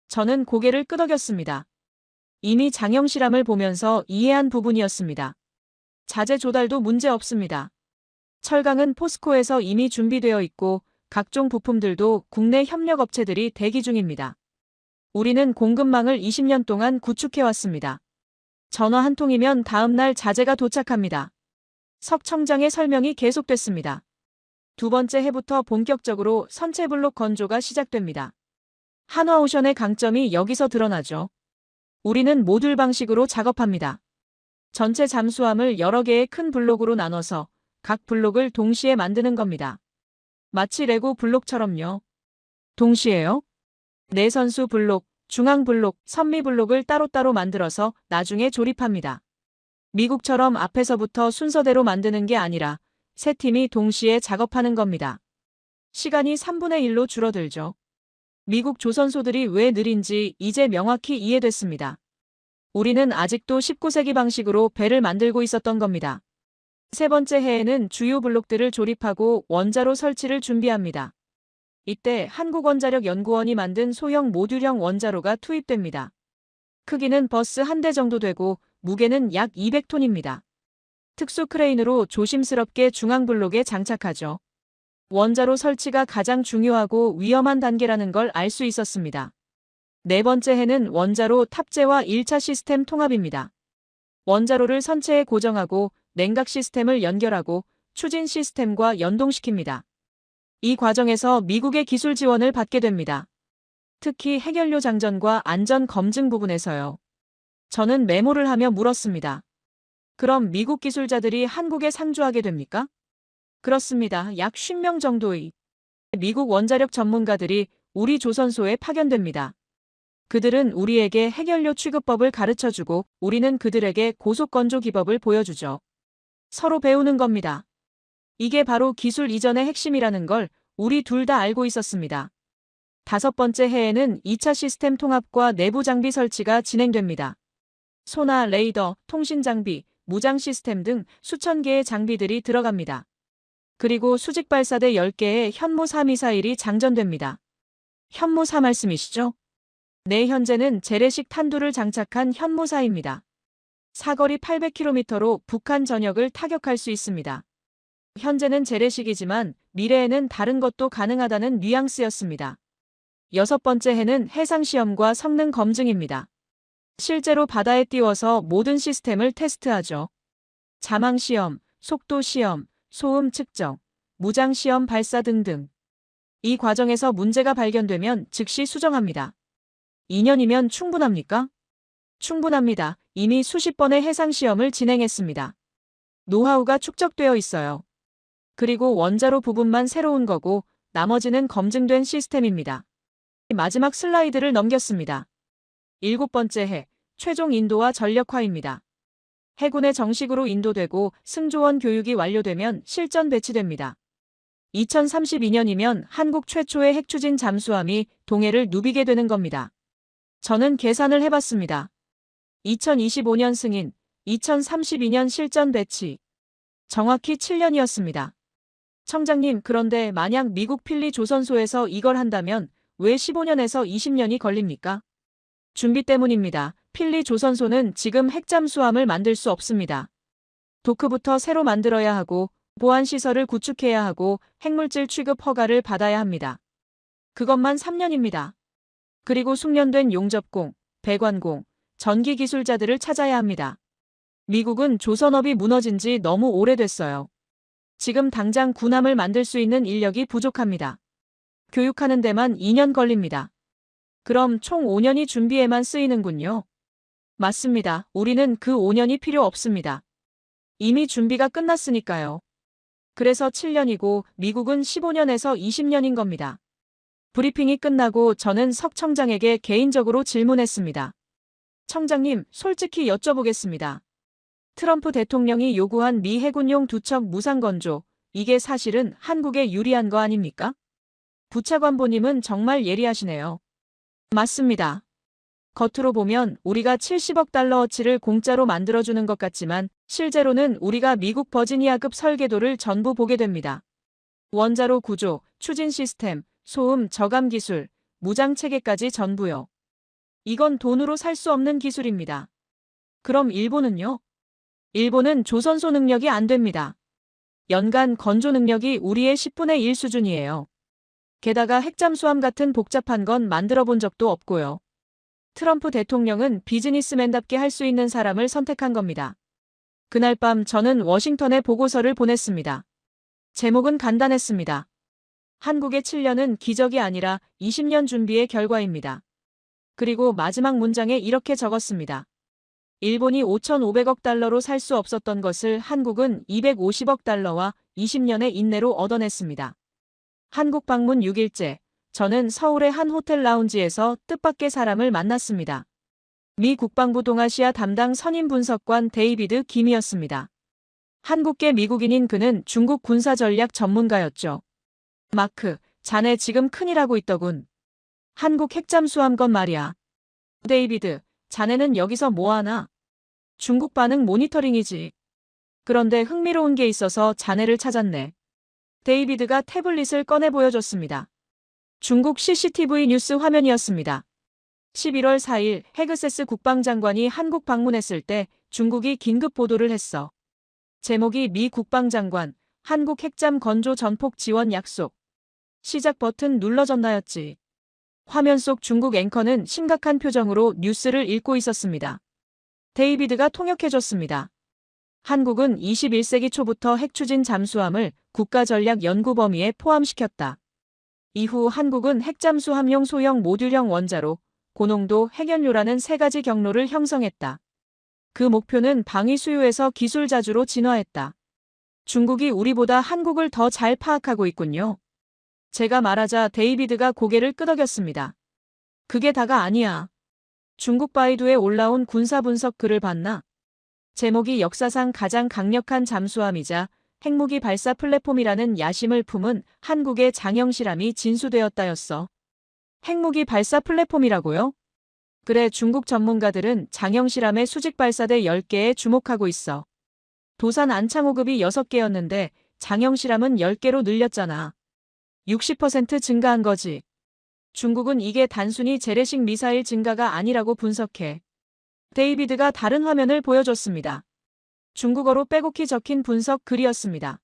Speaker 3: 저는 고개를 끄덕였습니다. 이미 장형 실함을 보면서 이해한 부분이었습니다. 자재 조달도 문제 없습니다. 철강은 포스코에서 이미 준비되어 있고 각종 부품들도 국내 협력업체들이 대기 중입니다. 우리는 공급망을 20년 동안 구축해왔습니다. 전화 한 통이면 다음 날 자재가 도착합니다. 석 청장의 설명이 계속됐습니다. 두 번째 해부터 본격적으로 선체 블록 건조가 시작됩니다. 한화오션의 강점이 여기서 드러나죠. 우리는 모듈 방식으로 작업합니다. 전체 잠수함을 여러 개의 큰 블록으로 나눠서 각 블록을 동시에 만드는 겁니다. 마치 레고 블록처럼요. 동시에요? 내선수 블록, 중앙 블록, 선미 블록을 따로따로 만들어서 나중에 조립합니다. 미국처럼 앞에서부터 순서대로 만드는 게 아니라 세 팀이 동시에 작업하는 겁니다. 시간이 3분의 1로 줄어들죠. 미국 조선소들이 왜 느린지 이제 명확히 이해됐습니다. 우리는 아직도 19세기 방식으로 배를 만들고 있었던 겁니다. 세 번째 해에는 주요 블록들을 조립하고 원자로 설치를 준비합니다. 이때 한국원자력연구원이 만든 소형 모듈형 원자로가 투입됩니다. 크기는 버스 한 대 정도 되고 무게는 약 200톤입니다. 특수 크레인으로 조심스럽게 중앙 블록에 장착하죠. 원자로 설치가 가장 중요하고 위험한 단계라는 걸 알 수 있었습니다. 네 번째 해는 원자로 탑재와 1차 시스템 통합입니다. 원자로를 선체에 고정하고 냉각 시스템을 연결하고 추진 시스템과 연동시킵니다. 이 과정에서 미국의 기술 지원을 받게 됩니다. 특히 핵연료 장전과 안전 검증 부분에서요. 저는 메모를 하며 물었습니다. 그럼 미국 기술자들이 한국에 상주하게 됩니까? 그렇습니다. 약 50명 정도의 미국 원자력 전문가들이 우리 조선소에 파견됩니다. 그들은 우리에게 핵연료 취급법을 가르쳐주고 우리는 그들에게 고속건조 기법을 보여주죠. 서로 배우는 겁니다. 이게 바로 기술 이전의 핵심이라는 걸 우리 둘 다 알고 있었습니다. 다섯 번째 해에는 2차 시스템 통합과 내부 장비 설치가 진행됩니다. 소나 레이더, 통신 장비, 무장 시스템 등 수천 개의 장비들이 들어갑니다. 그리고 수직 발사대 10개의 현무4 미사일이 장전됩니다. 현무4 말씀이시죠? 네, 현재는 재래식 탄두를 장착한 현무4입니다. 사거리 800km로 북한 전역을 타격할 수 있습니다. 현재는 재래식이지만 미래에는 다른 것도 가능하다는 뉘앙스였습니다. 여섯 번째 해는 해상시험과 성능 검증입니다. 실제로 바다에 띄워서 모든 시스템을 테스트하죠. 자망시험, 속도시험, 소음 측정, 무장시험 발사 등등. 이 과정에서 문제가 발견되면 즉시 수정합니다. 2년이면 충분합니까? 충분합니다. 이미 수십 번의 해상시험을 진행했습니다. 노하우가 축적되어 있어요. 그리고 원자로 부분만 새로운 거고 나머지는 검증된 시스템입니다. 마지막 슬라이드를 넘겼습니다. 일곱 번째 해, 최종 인도와 전력화입니다. 해군에 정식으로 인도되고 승조원 교육이 완료되면 실전 배치됩니다. 2032년이면 한국 최초의 핵추진 잠수함이 동해를 누비게 되는 겁니다. 저는 계산을 해봤습니다. 2025년 승인, 2032년 실전 배치. 정확히 7년이었습니다. 청장님, 그런데 만약 미국 필리 조선소에서 이걸 한다면 왜 15년에서 20년이 걸립니까? 준비 때문입니다. 필리 조선소는 지금 핵잠수함을 만들 수 없습니다. 도크부터 새로 만들어야 하고 보안시설을 구축해야 하고 핵물질 취급 허가를 받아야 합니다. 그것만 3년입니다. 그리고 숙련된 용접공, 배관공, 전기 기술자들을 찾아야 합니다. 미국은 조선업이 무너진 지 너무 오래됐어요. 지금 당장 군함을 만들 수 있는 인력이 부족합니다. 교육하는 데만 2년 걸립니다. 그럼 총 5년이 준비에만 쓰이는군요. 맞습니다. 우리는 그 5년이 필요 없습니다. 이미 준비가 끝났으니까요. 그래서 7년이고 미국은 15년에서 20년인 겁니다. 브리핑이 끝나고 저는 석 청장에게 개인적으로 질문했습니다. 청장님, 솔직히 여쭤보겠습니다. 트럼프 대통령이 요구한 미 해군용 2척 무상건조, 이게 사실은 한국에 유리한 거 아닙니까? 부차관보님은 정말 예리하시네요. 맞습니다. 겉으로 보면 우리가 70억 달러어치를 공짜로 만들어주는 것 같지만 실제로는 우리가 미국 버지니아급 설계도를 전부 보게 됩니다. 원자로 구조, 추진 시스템, 소음 저감 기술, 무장 체계까지 전부요. 이건 돈으로 살 수 없는 기술입니다. 그럼 일본은요? 일본은 조선소 능력이 안 됩니다. 연간 건조 능력이 우리의 10분의 1 수준이에요. 게다가 핵잠수함 같은 복잡한 건 만들어 본 적도 없고요. 트럼프 대통령은 비즈니스맨답게 할 수 있는 사람을 선택한 겁니다. 그날 밤 저는 워싱턴에 보고서를 보냈습니다. 제목은 간단했습니다. 한국의 7년은 기적이 아니라 20년 준비의 결과입니다. 그리고 마지막 문장에 이렇게 적었습니다. 일본이 5,500억 달러로 살 수 없었던 것을 한국은 250억 달러와 20년의 인내로 얻어냈습니다. 한국 방문 6일째, 저는 서울의 한 호텔 라운지에서 뜻밖의 사람을 만났습니다. 미 국방부 동아시아 담당 선임 분석관 데이비드 김이었습니다. 한국계 미국인인 그는 중국 군사전략 전문가였죠. 마크, 자네 지금 큰일 하고 있더군. 한국 핵잠수함 건 말이야. 데이비드, 자네는 여기서 뭐하나? 중국 반응 모니터링이지. 그런데 흥미로운 게 있어서 자네를 찾았네. 데이비드가 태블릿을 꺼내 보여줬습니다. 중국 CCTV 뉴스 화면이었습니다. 11월 4일 헤그세스 국방장관이 한국 방문했을 때 중국이 긴급 보도를 했어. 제목이 미 국방장관, 한국 핵잠 건조 전폭 지원 약속. 시작 버튼 눌러졌나였지. 화면 속 중국 앵커는 심각한 표정으로 뉴스를 읽고 있었습니다. 데이비드가 통역해줬습니다. 한국은 21세기 초부터 핵추진 잠수함을 국가전략 연구 범위에 포함시켰다. 이후 한국은 핵잠수함용 소형 모듈형 원자로, 고농도 핵연료라는 세 가지 경로를 형성했다. 그 목표는 방위 수요에서 기술 자주로 진화했다. 중국이 우리보다 한국을 더 잘 파악하고 있군요. 제가 말하자 데이비드가 고개를 끄덕였습니다. 그게 다가 아니야. 중국 바이두에 올라온 군사분석 글을 봤나? 제목이 역사상 가장 강력한 잠수함이자 핵무기 발사 플랫폼이라는 야심을 품은 한국의 장영실함이 진수되었다였어. 핵무기 발사 플랫폼이라고요? 그래, 중국 전문가들은 장영실함의 수직 발사대 10개에 주목하고 있어. 도산 안창호급이 6개였는데 장영실함은 10개로 늘렸잖아. 60% 증가한 거지. 중국은 이게 단순히 재래식 미사일 증가가 아니라고 분석해. 데이비드가 다른 화면을 보여줬습니다. 중국어로 빼곡히 적힌 분석 글이었습니다.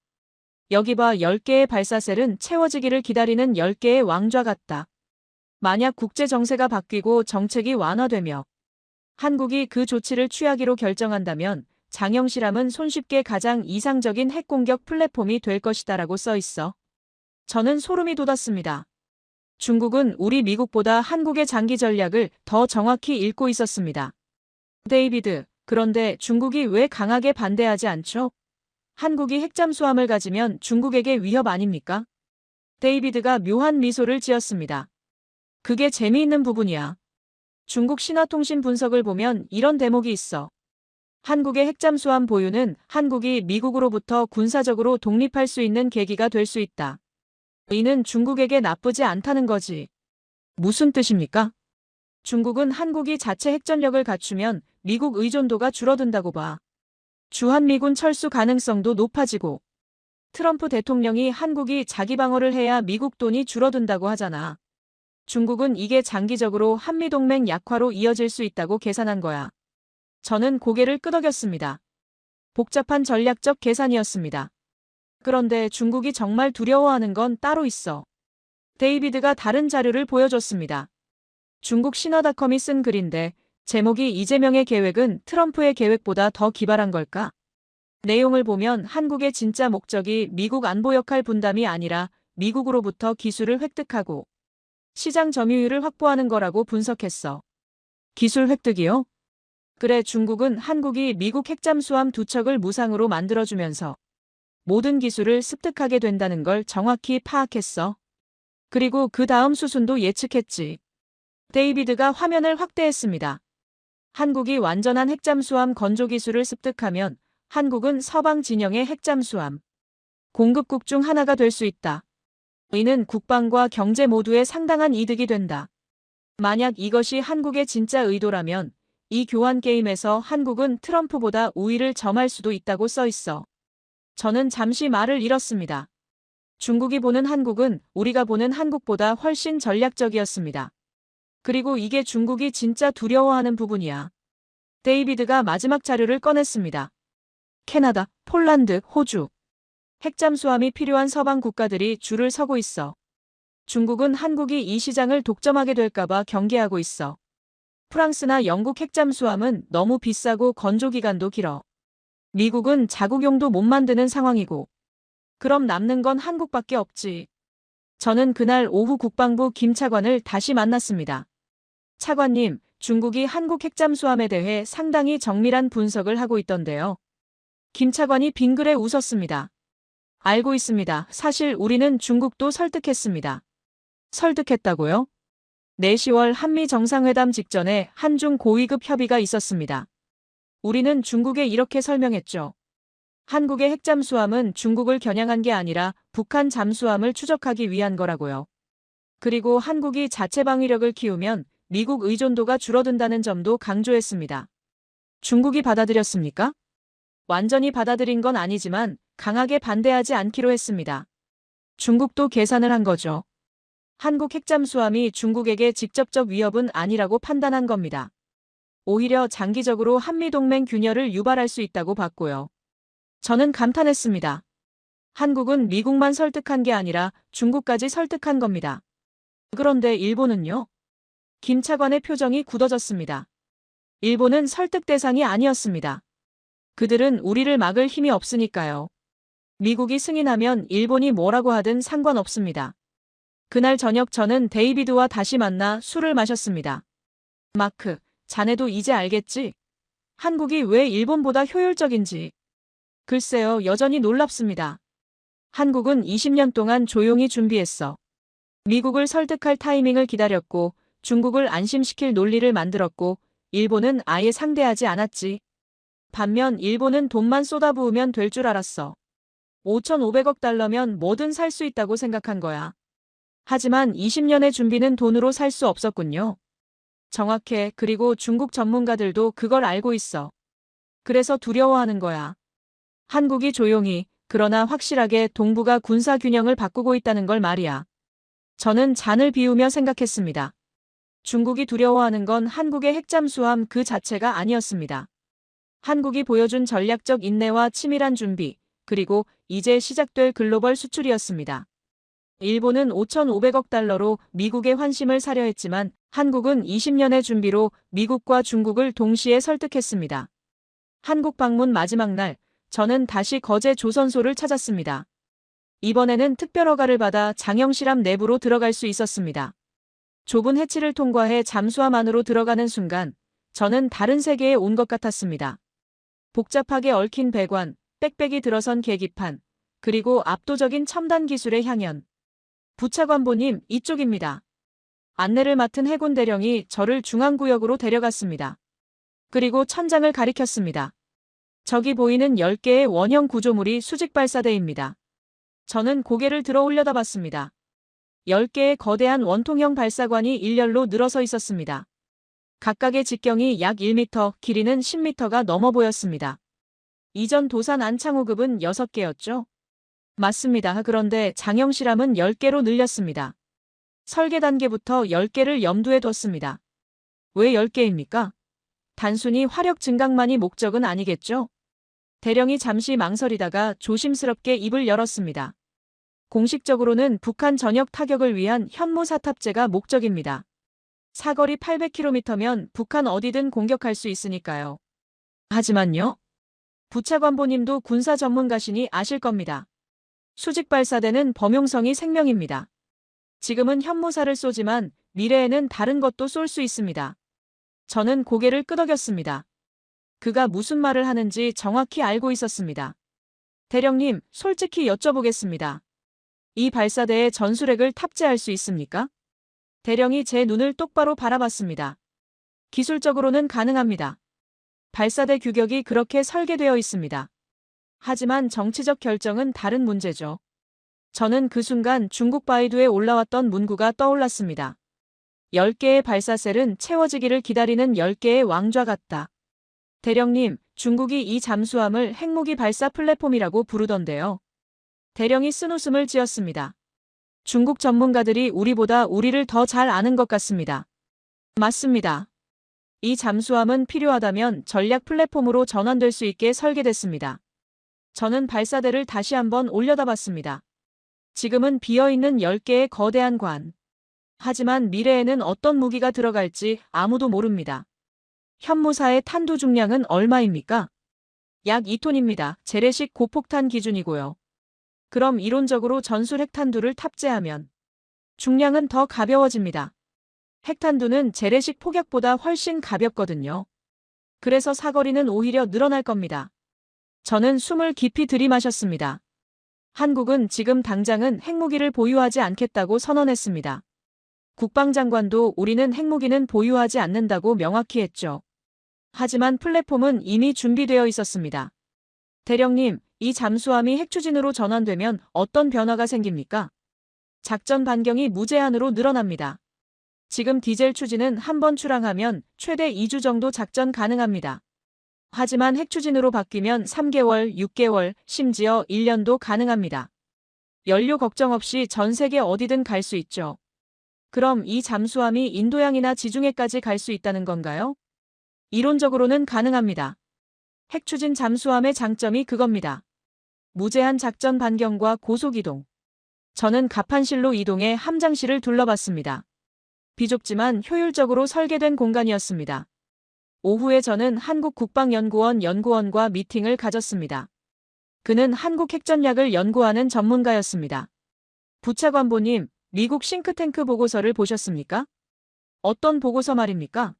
Speaker 3: 여기 봐, 10개의 발사셀은 채워지기를 기다리는 10개의 왕좌 같다. 만약 국제 정세가 바뀌고 정책이 완화되며 한국이 그 조치를 취하기로 결정한다면 장영실함은 손쉽게 가장 이상적인 핵공격 플랫폼이 될 것이다라고 써 있어. 저는 소름이 돋았습니다. 중국은 우리 미국보다 한국의 장기 전략을 더 정확히 읽고 있었습니다. 데이비드, 그런데 중국이 왜 강하게 반대하지 않죠? 한국이 핵잠수함을 가지면 중국에게 위협 아닙니까? 데이비드가 묘한 미소를 지었습니다. 그게 재미있는 부분이야. 중국 신화통신 분석을 보면 이런 대목이 있어. 한국의 핵잠수함 보유는 한국이 미국으로부터 군사적으로 독립할 수 있는 계기가 될 수 있다. 이는 중국에게 나쁘지 않다는 거지. 무슨 뜻입니까? 중국은 한국이 자체 핵전력을 갖추면 미국 의존도가 줄어든다고 봐. 주한미군 철수 가능성도 높아지고, 트럼프 대통령이 한국이 자기 방어를 해야 미국 돈이 줄어든다고 하잖아. 중국은 이게 장기적으로 한미동맹 약화로 이어질 수 있다고 계산한 거야. 저는 고개를 끄덕였습니다. 복잡한 전략적 계산이었습니다. 그런데 중국이 정말 두려워하는 건 따로 있어. 데이비드가 다른 자료를 보여줬습니다. 중국 신화닷컴이 쓴 글인데 제목이 이재명의 계획은 트럼프의 계획보다 더 기발한 걸까? 내용을 보면 한국의 진짜 목적이 미국 안보 역할 분담이 아니라 미국으로부터 기술을 획득하고 시장 점유율을 확보하는 거라고 분석했어. 기술 획득이요? 그래, 중국은 한국이 미국 핵잠수함 2척을 무상으로 만들어주면서 모든 기술을 습득하게 된다는 걸 정확히 파악했어. 그리고 그 다음 수순도 예측했지. 데이비드가 화면을 확대했습니다. 한국이 완전한 핵잠수함 건조 기술을 습득하면 한국은 서방 진영의 핵잠수함 공급국 중 하나가 될 수 있다. 이는 국방과 경제 모두에 상당한 이득이 된다. 만약 이것이 한국의 진짜 의도라면 이 교환 게임에서 한국은 트럼프보다 우위를 점할 수도 있다고 써 있어. 저는 잠시 말을 잃었습니다. 중국이 보는 한국은 우리가 보는 한국보다 훨씬 전략적이었습니다. 그리고 이게 중국이 진짜 두려워하는 부분이야. 데이비드가 마지막 자료를 꺼냈습니다. 캐나다, 폴란드, 호주. 핵잠수함이 필요한 서방 국가들이 줄을 서고 있어. 중국은 한국이 이 시장을 독점하게 될까봐 경계하고 있어. 프랑스나 영국 핵잠수함은 너무 비싸고 건조 기간도 길어. 미국은 자국용도 못 만드는 상황이고. 그럼 남는 건 한국밖에 없지. 저는 그날 오후 국방부 김 차관을 다시 만났습니다. 차관님, 중국이 한국 핵잠수함에 대해 상당히 정밀한 분석을 하고 있던데요. 김 차관이 빙그레 웃었습니다. 알고 있습니다. 사실 우리는 중국도 설득했습니다. 설득했다고요? 10월 한미 정상회담 직전에 한중 고위급 협의가 있었습니다. 우리는 중국에 이렇게 설명했죠. 한국의 핵잠수함은 중국을 겨냥한 게 아니라 북한 잠수함을 추적하기 위한 거라고요. 그리고 한국이 자체 방위력을 키우면 미국 의존도가 줄어든다는 점도 강조했습니다. 중국이 받아들였습니까? 완전히 받아들인 건 아니지만 강하게 반대하지 않기로 했습니다. 중국도 계산을 한 거죠. 한국 핵잠수함이 중국에게 직접적 위협은 아니라고 판단한 겁니다. 오히려 장기적으로 한미동맹 균열을 유발할 수 있다고 봤고요. 저는 감탄했습니다. 한국은 미국만 설득한 게 아니라 중국까지 설득한 겁니다. 그런데 일본은요? 김 차관의 표정이 굳어졌습니다. 일본은 설득 대상이 아니었습니다. 그들은 우리를 막을 힘이 없으니까요. 미국이 승인하면 일본이 뭐라고 하든 상관없습니다. 그날 저녁 저는 데이비드와 다시 만나 술을 마셨습니다. 마크, 자네도 이제 알겠지? 한국이 왜 일본보다 효율적인지. 글쎄요, 여전히 놀랍습니다. 한국은 20년 동안 조용히 준비했어. 미국을 설득할 타이밍을 기다렸고 중국을 안심시킬 논리를 만들었고 일본은 아예 상대하지 않았지. 반면 일본은 돈만 쏟아부으면 될 줄 알았어. 5,500억 달러면 뭐든 살 수 있다고 생각한 거야. 하지만 20년의 준비는 돈으로 살 수 없었군요. 정확해. 그리고 중국 전문가들도 그걸 알고 있어. 그래서 두려워하는 거야. 한국이 조용히, 그러나 확실하게 동북아 군사 균형을 바꾸고 있다는 걸 말이야. 저는 잔을 비우며 생각했습니다. 중국이 두려워하는 건 한국의 핵잠수함 그 자체가 아니었습니다. 한국이 보여준 전략적 인내와 치밀한 준비, 그리고 이제 시작될 글로벌 수출이었습니다. 일본은 5,500억 달러로 미국의 환심을 사려 했지만 한국은 20년의 준비로 미국과 중국을 동시에 설득했습니다. 한국 방문 마지막 날, 저는 다시 거제 조선소를 찾았습니다. 이번에는 특별허가를 받아 장영실함 내부로 들어갈 수 있었습니다. 좁은 해치를 통과해 잠수함 안으로 들어가는 순간 저는 다른 세계에 온 것 같았습니다. 복잡하게 얽힌 배관, 빽빽이 들어선 계기판, 그리고 압도적인 첨단 기술의 향연. 부차관보님, 이쪽입니다. 안내를 맡은 해군 대령이 저를 중앙구역으로 데려갔습니다. 그리고 천장을 가리켰습니다. 저기 보이는 10개의 원형 구조물이 수직 발사대입니다. 저는 고개를 들어 올려다봤습니다. 10개의 거대한 원통형 발사관이 일렬로 늘어서 있었습니다. 각각의 직경이 약 1m, 길이는 10m가 넘어 보였습니다. 이전 도산 안창호급은 6개였죠? 맞습니다. 그런데 장형실함은 10개로 늘렸습니다. 설계 단계부터 10개를 염두에 뒀습니다. 왜 10개입니까? 단순히 화력 증강만이 목적은 아니겠죠? 대령이 잠시 망설이다가 조심스럽게 입을 열었습니다. 공식적으로는 북한 전역 타격을 위한 현무사탑제가 목적입니다. 사거리 800km면 북한 어디든 공격할 수 있으니까요. 하지만요. 부차관보님도 군사 전문가시니 아실 겁니다. 수직 발사대는 범용성이 생명입니다. 지금은 현무사를 쏘지만 미래에는 다른 것도 쏠 수 있습니다. 저는 고개를 끄덕였습니다. 그가 무슨 말을 하는지 정확히 알고 있었습니다. 대령님, 솔직히 여쭤보겠습니다. 이 발사대에 전술핵을 탑재할 수 있습니까? 대령이 제 눈을 똑바로 바라봤습니다. 기술적으로는 가능합니다. 발사대 규격이 그렇게 설계되어 있습니다. 하지만 정치적 결정은 다른 문제죠. 저는 그 순간 중국 바이두에 올라왔던 문구가 떠올랐습니다. 10개의 발사셀은 채워지기를 기다리는 10개의 왕좌 같다. 대령님, 중국이 이 잠수함을 핵무기 발사 플랫폼이라고 부르던데요. 대령이 쓴웃음을 지었습니다. 중국 전문가들이 우리를 더 잘 아는 것 같습니다. 맞습니다. 이 잠수함은 필요하다면 전략 플랫폼으로 전환될 수 있게 설계됐습니다. 저는 발사대를 다시 한번 올려다봤습니다. 지금은 비어있는 10개의 거대한 관. 하지만 미래에는 어떤 무기가 들어갈지 아무도 모릅니다. 현무사의 탄두 중량은 얼마입니까? 약 2톤입니다. 재래식 고폭탄 기준이고요. 그럼 이론적으로 전술 핵탄두를 탑재하면 중량은 더 가벼워집니다. 핵탄두는 재래식 폭약보다 훨씬 가볍거든요. 그래서 사거리는 오히려 늘어날 겁니다. 저는 숨을 깊이 들이마셨습니다. 한국은 지금 당장은 핵무기를 보유하지 않겠다고 선언했습니다. 국방장관도 우리는 핵무기는 보유하지 않는다고 명확히 했죠. 하지만 플랫폼은 이미 준비되어 있었습니다. 대령님, 이 잠수함이 핵추진으로 전환되면 어떤 변화가 생깁니까? 작전 반경이 무제한으로 늘어납니다. 지금 디젤 추진은 한 번 출항하면 최대 2주 정도 작전 가능합니다. 하지만 핵추진으로 바뀌면 3개월, 6개월, 심지어 1년도 가능합니다. 연료 걱정 없이 전 세계 어디든 갈 수 있죠. 그럼 이 잠수함이 인도양이나 지중해까지 갈 수 있다는 건가요? 이론적으로는 가능합니다. 핵추진 잠수함의 장점이 그겁니다. 무제한 작전 반경과 고속이동. 저는 갑판실로 이동해 함장실을 둘러봤습니다. 비좁지만 효율적으로 설계된 공간이었습니다. 오후에 저는 한국국방연구원 연구원과 미팅을 가졌습니다. 그는 한국 핵전략을 연구하는 전문가였습니다. 부차관보님, 미국 싱크탱크 보고서를 보셨습니까? 어떤 보고서 말입니까?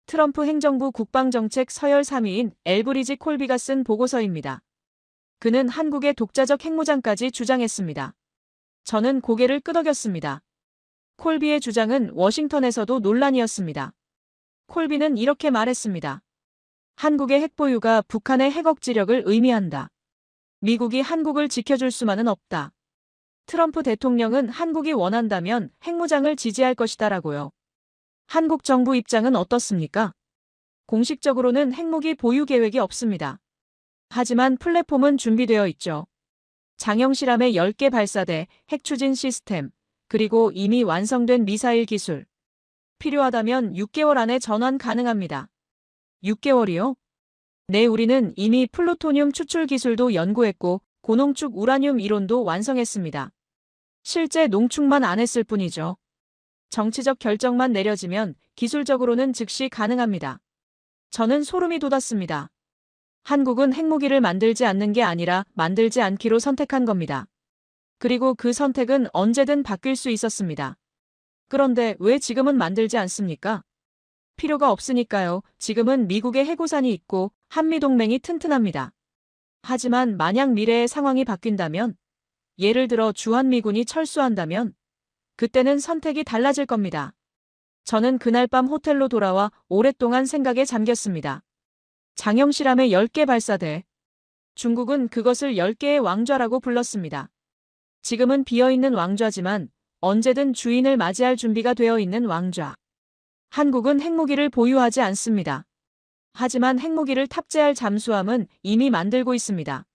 Speaker 3: 트럼프 행정부 국방정책 서열 3위인 엘브리지 콜비가 쓴 보고서입니다. 그는 한국의 독자적 핵무장까지 주장했습니다. 저는 고개를 끄덕였습니다. 콜비의 주장은 워싱턴에서도 논란이었습니다. 콜비는 이렇게 말했습니다. 한국의 핵보유가 북한의 핵억지력을 의미한다. 미국이 한국을 지켜줄 수만은 없다. 트럼프 대통령은 한국이 원한다면 핵무장을 지지할 것이다라고요. 한국 정부 입장은 어떻습니까? 공식적으로는 핵무기 보유 계획이 없습니다. 하지만 플랫폼은 준비되어 있죠. 장형실함의 10개 발사대, 핵추진 시스템, 그리고 이미 완성된 미사일 기술. 필요하다면 6개월 안에 전환 가능합니다. 6개월이요? 네, 우리는 이미 플루토늄 추출 기술도 연구했고 고농축 우라늄 이론도 완성했습니다. 실제 농축만 안 했을 뿐이죠. 정치적 결정만 내려지면 기술적으로는 즉시 가능합니다. 저는 소름이 돋았습니다. 한국은 핵무기를 만들지 않는 게 아니라 만들지 않기로 선택한 겁니다. 그리고 그 선택은 언제든 바뀔 수 있었습니다. 그런데 왜 지금은 만들지 않습니까? 필요가 없으니까요. 지금은 미국의 해고산이 있고 한미동맹이 튼튼합니다. 하지만 만약 미래의 상황이 바뀐다면, 예를 들어 주한미군이 철수한다면, 그때는 선택이 달라질 겁니다. 저는 그날 밤 호텔로 돌아와 오랫동안 생각에 잠겼습니다. 장영실함의 10개 발사대. 중국은 그것을 10개의 왕좌라고 불렀습니다. 지금은 비어있는 왕좌지만 언제든 주인을 맞이할 준비가 되어 있는 왕좌. 한국은 핵무기를 보유하지 않습니다. 하지만 핵무기를 탑재할 잠수함은 이미 만들고 있습니다.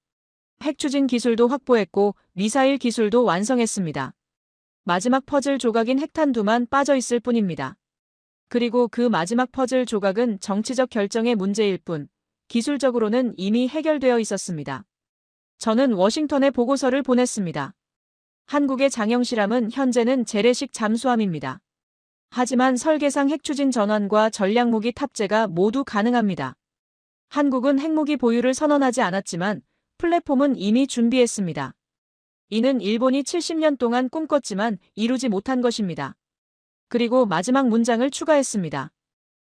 Speaker 3: 핵추진 기술도 확보했고 미사일 기술도 완성했습니다. 마지막 퍼즐 조각인 핵탄두만 빠져 있을 뿐입니다. 그리고 그 마지막 퍼즐 조각은 정치적 결정의 문제일 뿐, 기술적으로는 이미 해결되어 있었습니다. 저는 워싱턴에 보고서를 보냈습니다. 한국의 장영실함은 현재는 재래식 잠수함입니다. 하지만 설계상 핵추진 전환과 전략무기 탑재가 모두 가능합니다. 한국은 핵무기 보유를 선언하지 않았지만 플랫폼은 이미 준비했습니다. 이는 일본이 70년 동안 꿈꿨지만 이루지 못한 것입니다. 그리고 마지막 문장을 추가했습니다.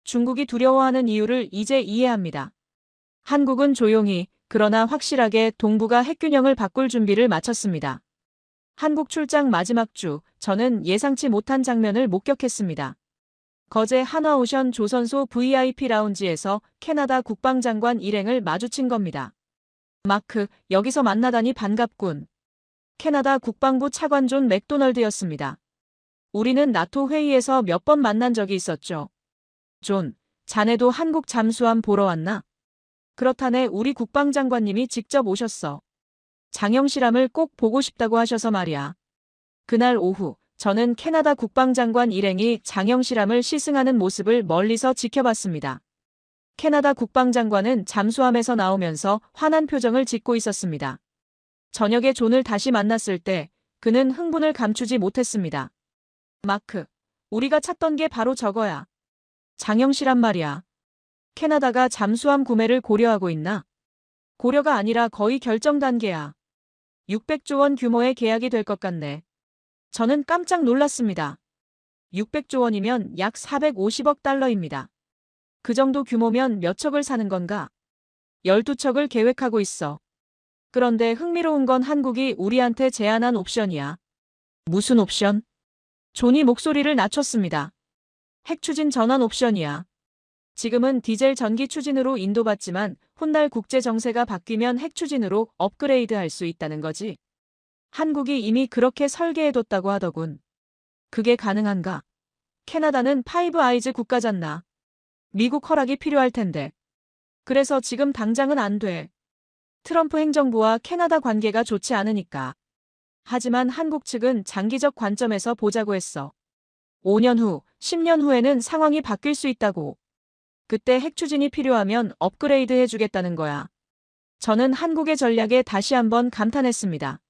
Speaker 3: 중국이 두려워하는 이유를 이제 이해합니다. 한국은 조용히, 그러나 확실하게 동북아 핵균형을 바꿀 준비를 마쳤습니다. 한국 출장 마지막 주, 저는 예상치 못한 장면을 목격했습니다. 거제 한화오션 조선소 VIP 라운지에서 캐나다 국방장관 일행을 마주친 겁니다. 마크, 여기서 만나다니 반갑군. 캐나다 국방부 차관 존 맥도널드였습니다. 우리는 나토 회의에서 몇 번 만난 적이 있었죠. 존, 자네도 한국 잠수함 보러 왔나? 그렇다네, 우리 국방장관님이 직접 오셨어. 장영실함을 꼭 보고 싶다고 하셔서 말이야. 그날 오후, 저는 캐나다 국방장관 일행이 장영실함을 시승하는 모습을 멀리서 지켜봤습니다. 캐나다 국방장관은 잠수함에서 나오면서 환한 표정을 짓고 있었습니다. 저녁에 존을 다시 만났을 때 그는 흥분을 감추지 못했습니다. 마크, 우리가 찾던 게 바로 저거야. 장영실함 말이야. 캐나다가 잠수함 구매를 고려하고 있나? 고려가 아니라 거의 결정 단계야. 600조 원 규모의 계약이 될 것 같네. 저는 깜짝 놀랐습니다. 600조 원이면 약 450억 달러입니다. 그 정도 규모면 몇 척을 사는 건가? 12척을 계획하고 있어. 그런데 흥미로운 건 한국이 우리한테 제안한 옵션이야. 무슨 옵션? 존이 목소리를 낮췄습니다. 핵추진 전환 옵션이야. 지금은 디젤 전기 추진으로 인도받지만 훗날 국제 정세가 바뀌면 핵추진으로 업그레이드 할 수 있다는 거지. 한국이 이미 그렇게 설계해뒀다고 하더군. 그게 가능한가? 캐나다는 파이브 아이즈 국가잖나. 미국 허락이 필요할 텐데. 그래서 지금 당장은 안 돼. 트럼프 행정부와 캐나다 관계가 좋지 않으니까. 하지만 한국 측은 장기적 관점에서 보자고 했어. 5년 후, 10년 후에는 상황이 바뀔 수 있다고. 그때 핵추진이 필요하면 업그레이드 해주겠다는 거야. 저는 한국의 전략에 다시 한번 감탄했습니다.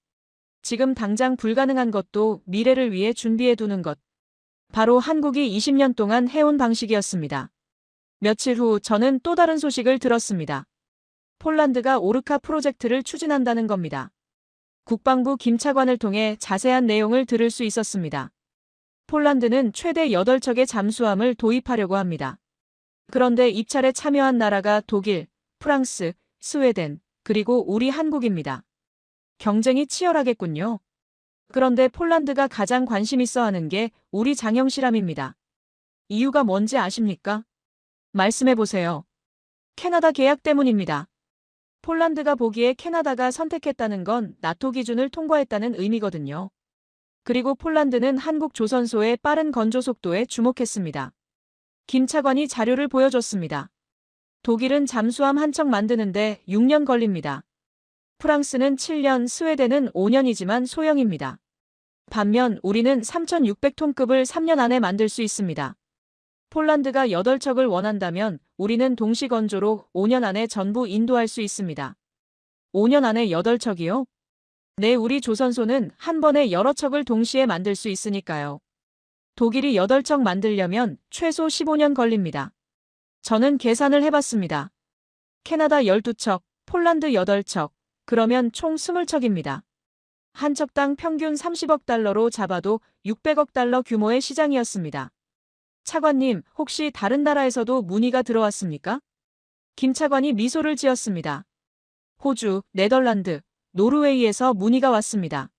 Speaker 3: 지금 당장 불가능한 것도 미래를 위해 준비해두는 것. 바로 한국이 20년 동안 해온 방식이었습니다. 며칠 후 저는 또 다른 소식을 들었습니다. 폴란드가 오르카 프로젝트를 추진한다는 겁니다. 국방부 김 차관을 통해 자세한 내용을 들을 수 있었습니다. 폴란드는 최대 8척의 잠수함을 도입하려고 합니다. 그런데 입찰에 참여한 나라가 독일, 프랑스, 스웨덴, 그리고 우리 한국입니다. 경쟁이 치열하겠군요. 그런데 폴란드가 가장 관심 있어 하는 게 우리 장영실함입니다. 이유가 뭔지 아십니까? 말씀해 보세요. 캐나다 계약 때문입니다. 폴란드가 보기에 캐나다가 선택했다는 건 나토 기준을 통과했다는 의미거든요. 그리고 폴란드는 한국 조선소의 빠른 건조 속도에 주목했습니다. 김 차관이 자료를 보여줬습니다. 독일은 잠수함 한 척 만드는데 6년 걸립니다. 프랑스는 7년, 스웨덴은 5년이지만 소형입니다. 반면 우리는 3,600톤급을 3년 안에 만들 수 있습니다. 폴란드가 8척을 원한다면 우리는 동시건조로 5년 안에 전부 인도할 수 있습니다. 5년 안에 8척이요? 네, 우리 조선소는 한 번에 여러 척을 동시에 만들 수 있으니까요. 독일이 8척 만들려면 최소 15년 걸립니다. 저는 계산을 해봤습니다. 캐나다 12척, 폴란드 8척, 그러면 총 20척입니다. 한 척당 평균 30억 달러로 잡아도 600억 달러 규모의 시장이었습니다. 차관님, 혹시 다른 나라에서도 문의가 들어왔습니까? 김 차관이 미소를 지었습니다. 호주, 네덜란드, 노르웨이에서 문의가 왔습니다.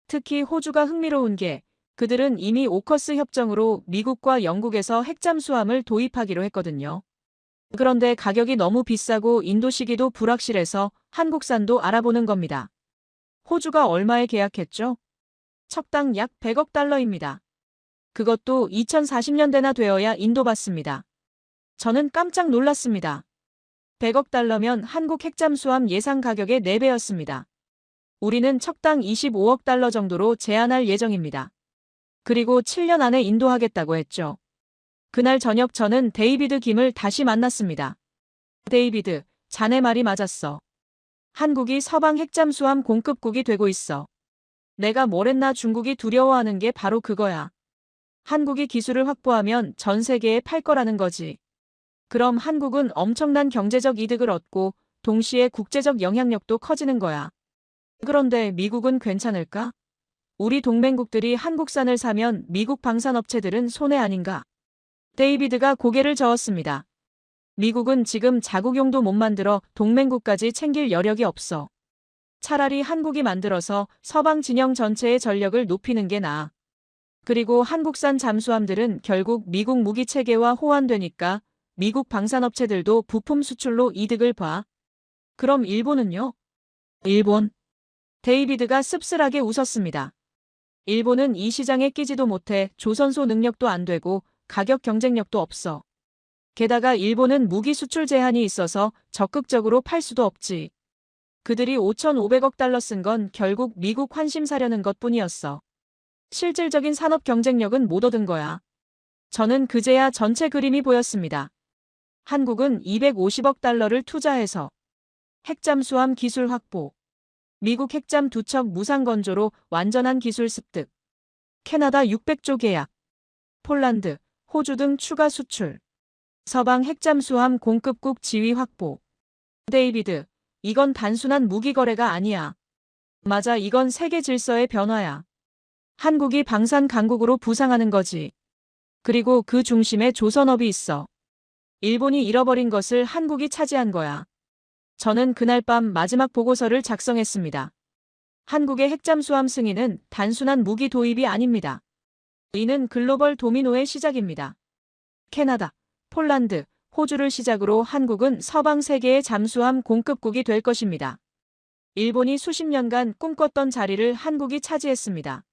Speaker 3: 특히 호주가 흥미로운 게 그들은 이미 오커스 협정으로 미국과 영국에서 핵잠수함을 도입하기로 했거든요. 그런데 가격이 너무 비싸고 인도 시기도 불확실해서 한국산도 알아보는 겁니다. 호주가 얼마에 계약했죠? 척당 약 100억 달러입니다. 그것도 2040년대나 되어야 인도 받습니다. 저는 깜짝 놀랐습니다. 100억 달러면 한국 핵잠수함 예상 가격의 4배였습니다. 우리는 척당 25억 달러 정도로 제한할 예정입니다. 그리고 7년 안에 인도하겠다고 했죠. 그날 저녁 저는 데이비드 김을 다시 만났습니다. 데이비드, 자네 말이 맞았어. 한국이 서방 핵잠수함 공급국이 되고 있어. 내가 뭘 했나 중국이 두려워하는 게 바로 그거야. 한국이 기술을 확보하면 전 세계에 팔 거라는 거지. 그럼 한국은 엄청난 경제적 이득을 얻고 동시에 국제적 영향력도 커지는 거야. 그런데 미국은 괜찮을까? 우리 동맹국들이 한국산을 사면 미국 방산업체들은 손해 아닌가? 데이비드가 고개를 저었습니다. 미국은 지금 자국용도 못 만들어 동맹국까지 챙길 여력이 없어. 차라리 한국이 만들어서 서방 진영 전체의 전력을 높이는 게 나아. 그리고 한국산 잠수함들은 결국 미국 무기 체계와 호환되니까 미국 방산업체들도 부품 수출로 이득을 봐. 그럼 일본은요? 일본. 데이비드가 씁쓸하게 웃었습니다. 일본은 이 시장에 끼지도 못해 조선소 능력도 안 되고 가격 경쟁력도 없어. 게다가 일본은 무기 수출 제한이 있어서 적극적으로 팔 수도 없지. 그들이 5,500억 달러 쓴 건 결국 미국 환심 사려는 것뿐이었어. 실질적인 산업 경쟁력은 못 얻은 거야. 저는 그제야 전체 그림이 보였습니다. 한국은 250억 달러를 투자해서 핵잠수함 기술 확보, 미국 핵잠 2척 무상 건조로 완전한 기술 습득, 캐나다 600조 계약, 폴란드, 호주 등 추가 수출, 서방 핵잠수함 공급국 지위 확보. 데이비드, 이건 단순한 무기 거래가 아니야. 맞아, 이건 세계 질서의 변화야. 한국이 방산 강국으로 부상하는 거지. 그리고 그 중심에 조선업이 있어. 일본이 잃어버린 것을 한국이 차지한 거야. 저는 그날 밤 마지막 보고서를 작성했습니다. 한국의 핵잠수함 승인은 단순한 무기 도입이 아닙니다. 이는 글로벌 도미노의 시작입니다. 캐나다, 폴란드, 호주를 시작으로 한국은 서방 세계의 잠수함 공급국이 될 것입니다. 일본이 수십 년간 꿈꿨던 자리를 한국이 차지했습니다.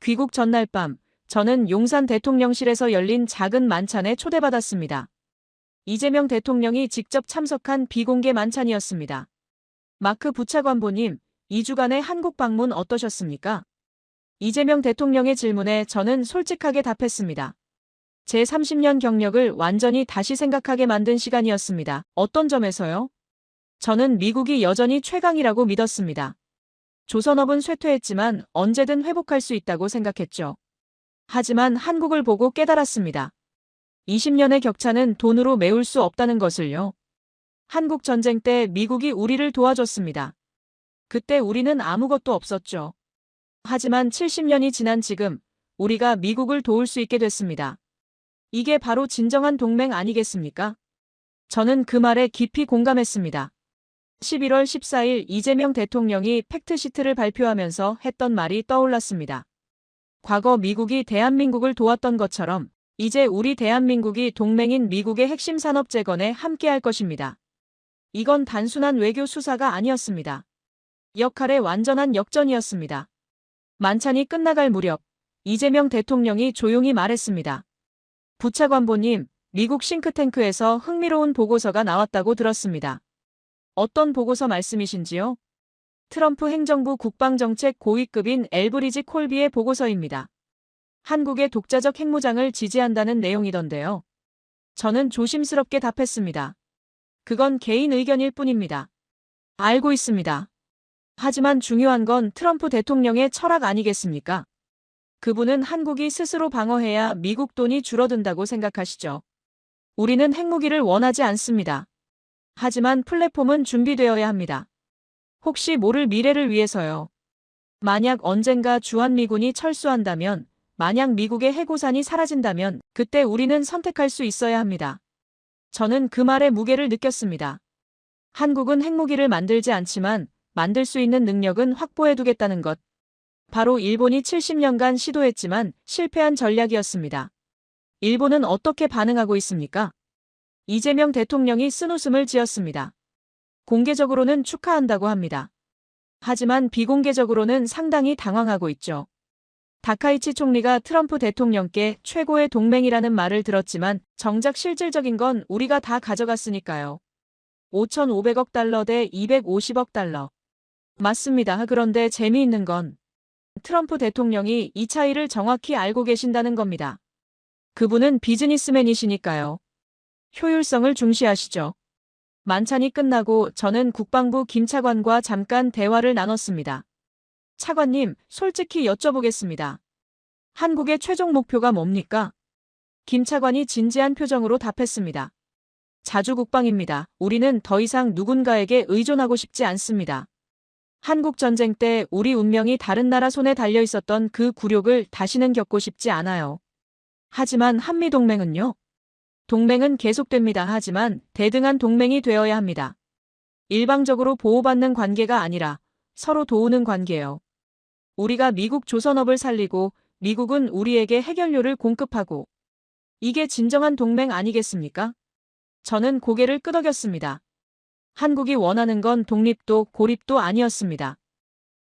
Speaker 3: 귀국 전날 밤, 저는 용산 대통령실에서 열린 작은 만찬에 초대받았습니다. 이재명 대통령이 직접 참석한 비공개 만찬이었습니다. 마크 부차관보님, 2주간의 한국 방문 어떠셨습니까? 이재명 대통령의 질문에 저는 솔직하게 답했습니다. 제 30년 경력을 완전히 다시 생각하게 만든 시간이었습니다. 어떤 점에서요? 저는 미국이 여전히 최강이라고 믿었습니다. 조선업은 쇠퇴했지만 언제든 회복할 수 있다고 생각했죠. 하지만 한국을 보고 깨달았습니다. 20년의 격차는 돈으로 메울 수 없다는 것을요. 한국 전쟁 때 미국이 우리를 도와줬습니다. 그때 우리는 아무것도 없었죠. 하지만 70년이 지난 지금 우리가 미국을 도울 수 있게 됐습니다. 이게 바로 진정한 동맹 아니겠습니까? 저는 그 말에 깊이 공감했습니다. 11월 14일 이재명 대통령이 팩트시트를 발표하면서 했던 말이 떠올랐습니다. 과거 미국이 대한민국을 도왔던 것처럼 이제 우리 대한민국이 동맹인 미국의 핵심 산업 재건에 함께할 것입니다. 이건 단순한 외교 수사가 아니었습니다. 역할의 완전한 역전이었습니다. 만찬이 끝나갈 무렵 이재명 대통령이 조용히 말했습니다. 부차관보님, 미국 싱크탱크에서 흥미로운 보고서가 나왔다고 들었습니다. 어떤 보고서 말씀이신지요? 트럼프 행정부 국방정책 고위급인 엘브리지 콜비의 보고서입니다. 한국의 독자적 핵무장을 지지한다는 내용이던데요. 저는 조심스럽게 답했습니다. 그건 개인 의견일 뿐입니다. 알고 있습니다. 하지만 중요한 건 트럼프 대통령의 철학 아니겠습니까? 그분은 한국이 스스로 방어해야 미국 돈이 줄어든다고 생각하시죠. 우리는 핵무기를 원하지 않습니다. 하지만 플랫폼은 준비되어야 합니다. 혹시 모를 미래를 위해서요. 만약 언젠가 주한미군이 철수한다면, 만약 미국의 해고산이 사라진다면 그때 우리는 선택할 수 있어야 합니다. 저는 그 말의 무게를 느꼈습니다. 한국은 핵무기를 만들지 않지만 만들 수 있는 능력은 확보해두겠다는 것. 바로 일본이 70년간 시도했지만 실패한 전략이었습니다. 일본은 어떻게 반응하고 있습니까? 이재명 대통령이 쓴웃음을 지었습니다. 공개적으로는 축하한다고 합니다. 하지만 비공개적으로는 상당히 당황하고 있죠. 다카이치 총리가 트럼프 대통령께 최고의 동맹이라는 말을 들었지만 정작 실질적인 건 우리가 다 가져갔으니까요. 5,500억 달러 대 250억 달러. 맞습니다. 그런데 재미있는 건 트럼프 대통령이 이 차이를 정확히 알고 계신다는 겁니다. 그분은 비즈니스맨이시니까요. 효율성을 중시하시죠. 만찬이 끝나고 저는 국방부 김 차관과 잠깐 대화를 나눴습니다. 차관님, 솔직히 여쭤보겠습니다. 한국의 최종 목표가 뭡니까? 김 차관이 진지한 표정으로 답했습니다. 자주국방입니다. 우리는 더 이상 누군가에게 의존하고 싶지 않습니다. 한국 전쟁 때 우리 운명이 다른 나라 손에 달려 있었던 그 굴욕을 다시는 겪고 싶지 않아요. 하지만 한미동맹은요? 동맹은 계속됩니다. 하지만 대등한 동맹이 되어야 합니다. 일방적으로 보호받는 관계가 아니라 서로 도우는 관계예요. 우리가 미국 조선업을 살리고 미국은 우리에게 해결료를 공급하고 이게 진정한 동맹 아니겠습니까? 저는 고개를 끄덕였습니다. 한국이 원하는 건 독립도 고립도 아니었습니다.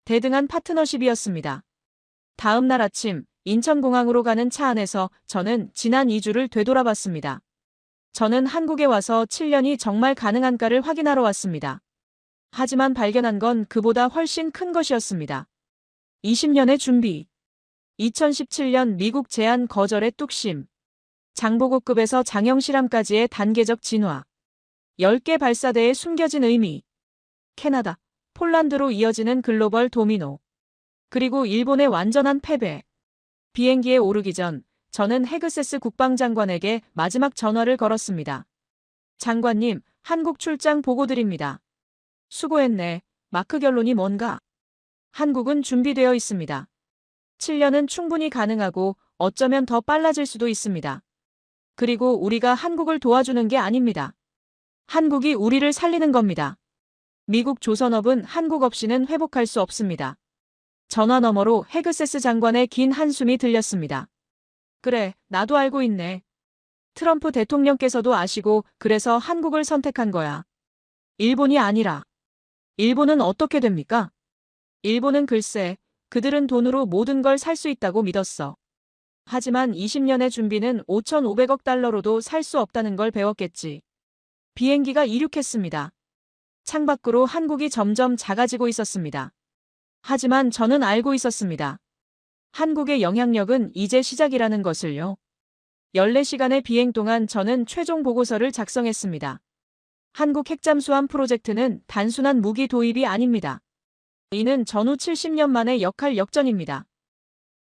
Speaker 3: 대등한 파트너십이었습니다. 다음 날 아침 인천공항으로 가는 차 안에서 저는 지난 2주를 되돌아봤습니다. 저는 한국에 와서 7년이 정말 가능한가를 확인하러 왔습니다. 하지만 발견한 건 그보다 훨씬 큰 것이었습니다. 20년의 준비. 2017년 미국 제안 거절의 뚝심. 장보고급에서 장형실함까지의 단계적 진화. 10개 발사대의 숨겨진 의미. 캐나다, 폴란드로 이어지는 글로벌 도미노. 그리고 일본의 완전한 패배. 비행기에 오르기 전 저는 헤그세스 국방장관에게 마지막 전화를 걸었습니다. 장관님, 한국 출장 보고드립니다. 수고했네. 마크 결론이 뭔가? 한국은 준비되어 있습니다. 7년은 충분히 가능하고 어쩌면 더 빨라질 수도 있습니다. 그리고 우리가 한국을 도와주는 게 아닙니다. 한국이 우리를 살리는 겁니다. 미국 조선업은 한국 없이는 회복할 수 없습니다. 전화 너머로 헤그세스 장관의 긴 한숨이 들렸습니다. 그래, 나도 알고 있네. 트럼프 대통령께서도 아시고 그래서 한국을 선택한 거야. 일본이 아니라. 일본은 어떻게 됩니까? 일본은 글쎄, 그들은 돈으로 모든 걸 살 수 있다고 믿었어. 하지만 20년의 준비는 5,500억 달러로도 살 수 없다는 걸 배웠겠지. 비행기가 이륙했습니다. 창밖으로 한국이 점점 작아지고 있었습니다. 하지만 저는 알고 있었습니다. 한국의 영향력은 이제 시작이라는 것을요. 14시간의 비행 동안 저는 최종 보고서를 작성했습니다. 한국 핵잠수함 프로젝트는 단순한 무기 도입이 아닙니다. 이는 전후 70년 만의 역할 역전입니다.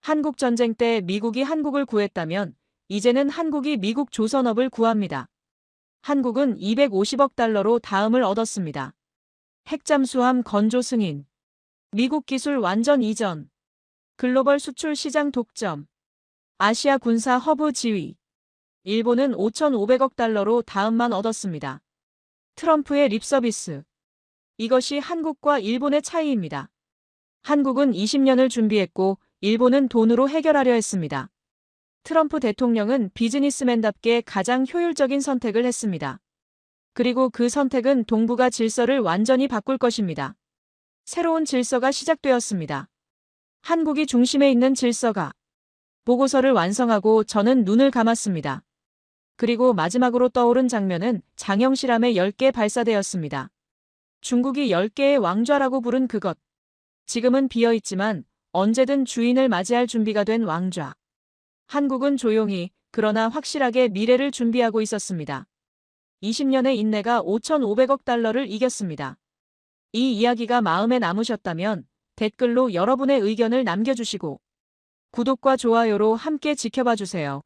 Speaker 3: 한국 전쟁 때 미국이 한국을 구했다면 이제는 한국이 미국 조선업을 구합니다. 한국은 250억 달러로 다음을 얻었습니다. 핵잠수함 건조 승인. 미국 기술 완전 이전. 글로벌 수출 시장 독점. 아시아 군사 허브 지위. 일본은 5,500억 달러로 다음만 얻었습니다. 트럼프의 립서비스. 이것이 한국과 일본의 차이입니다. 한국은 20년을 준비했고 일본은 돈으로 해결하려 했습니다. 트럼프 대통령은 비즈니스맨답게 가장 효율적인 선택을 했습니다. 그리고 그 선택은 동북아 질서를 완전히 바꿀 것입니다. 새로운 질서가 시작되었습니다. 한국이 중심에 있는 질서가. 보고서를 완성하고 저는 눈을 감았습니다. 그리고 마지막으로 떠오른 장면은 장형실함의 10개 발사대였습니다. 중국이 10개의 왕좌라고 부른 그것. 지금은 비어있지만 언제든 주인을 맞이할 준비가 된 왕좌. 한국은 조용히 그러나 확실하게 미래를 준비하고 있었습니다. 20년의 인내가 5,500억 달러를 이겼습니다. 이 이야기가 마음에 남으셨다면 댓글로 여러분의 의견을 남겨주시고 구독과 좋아요로 함께 지켜봐 주세요.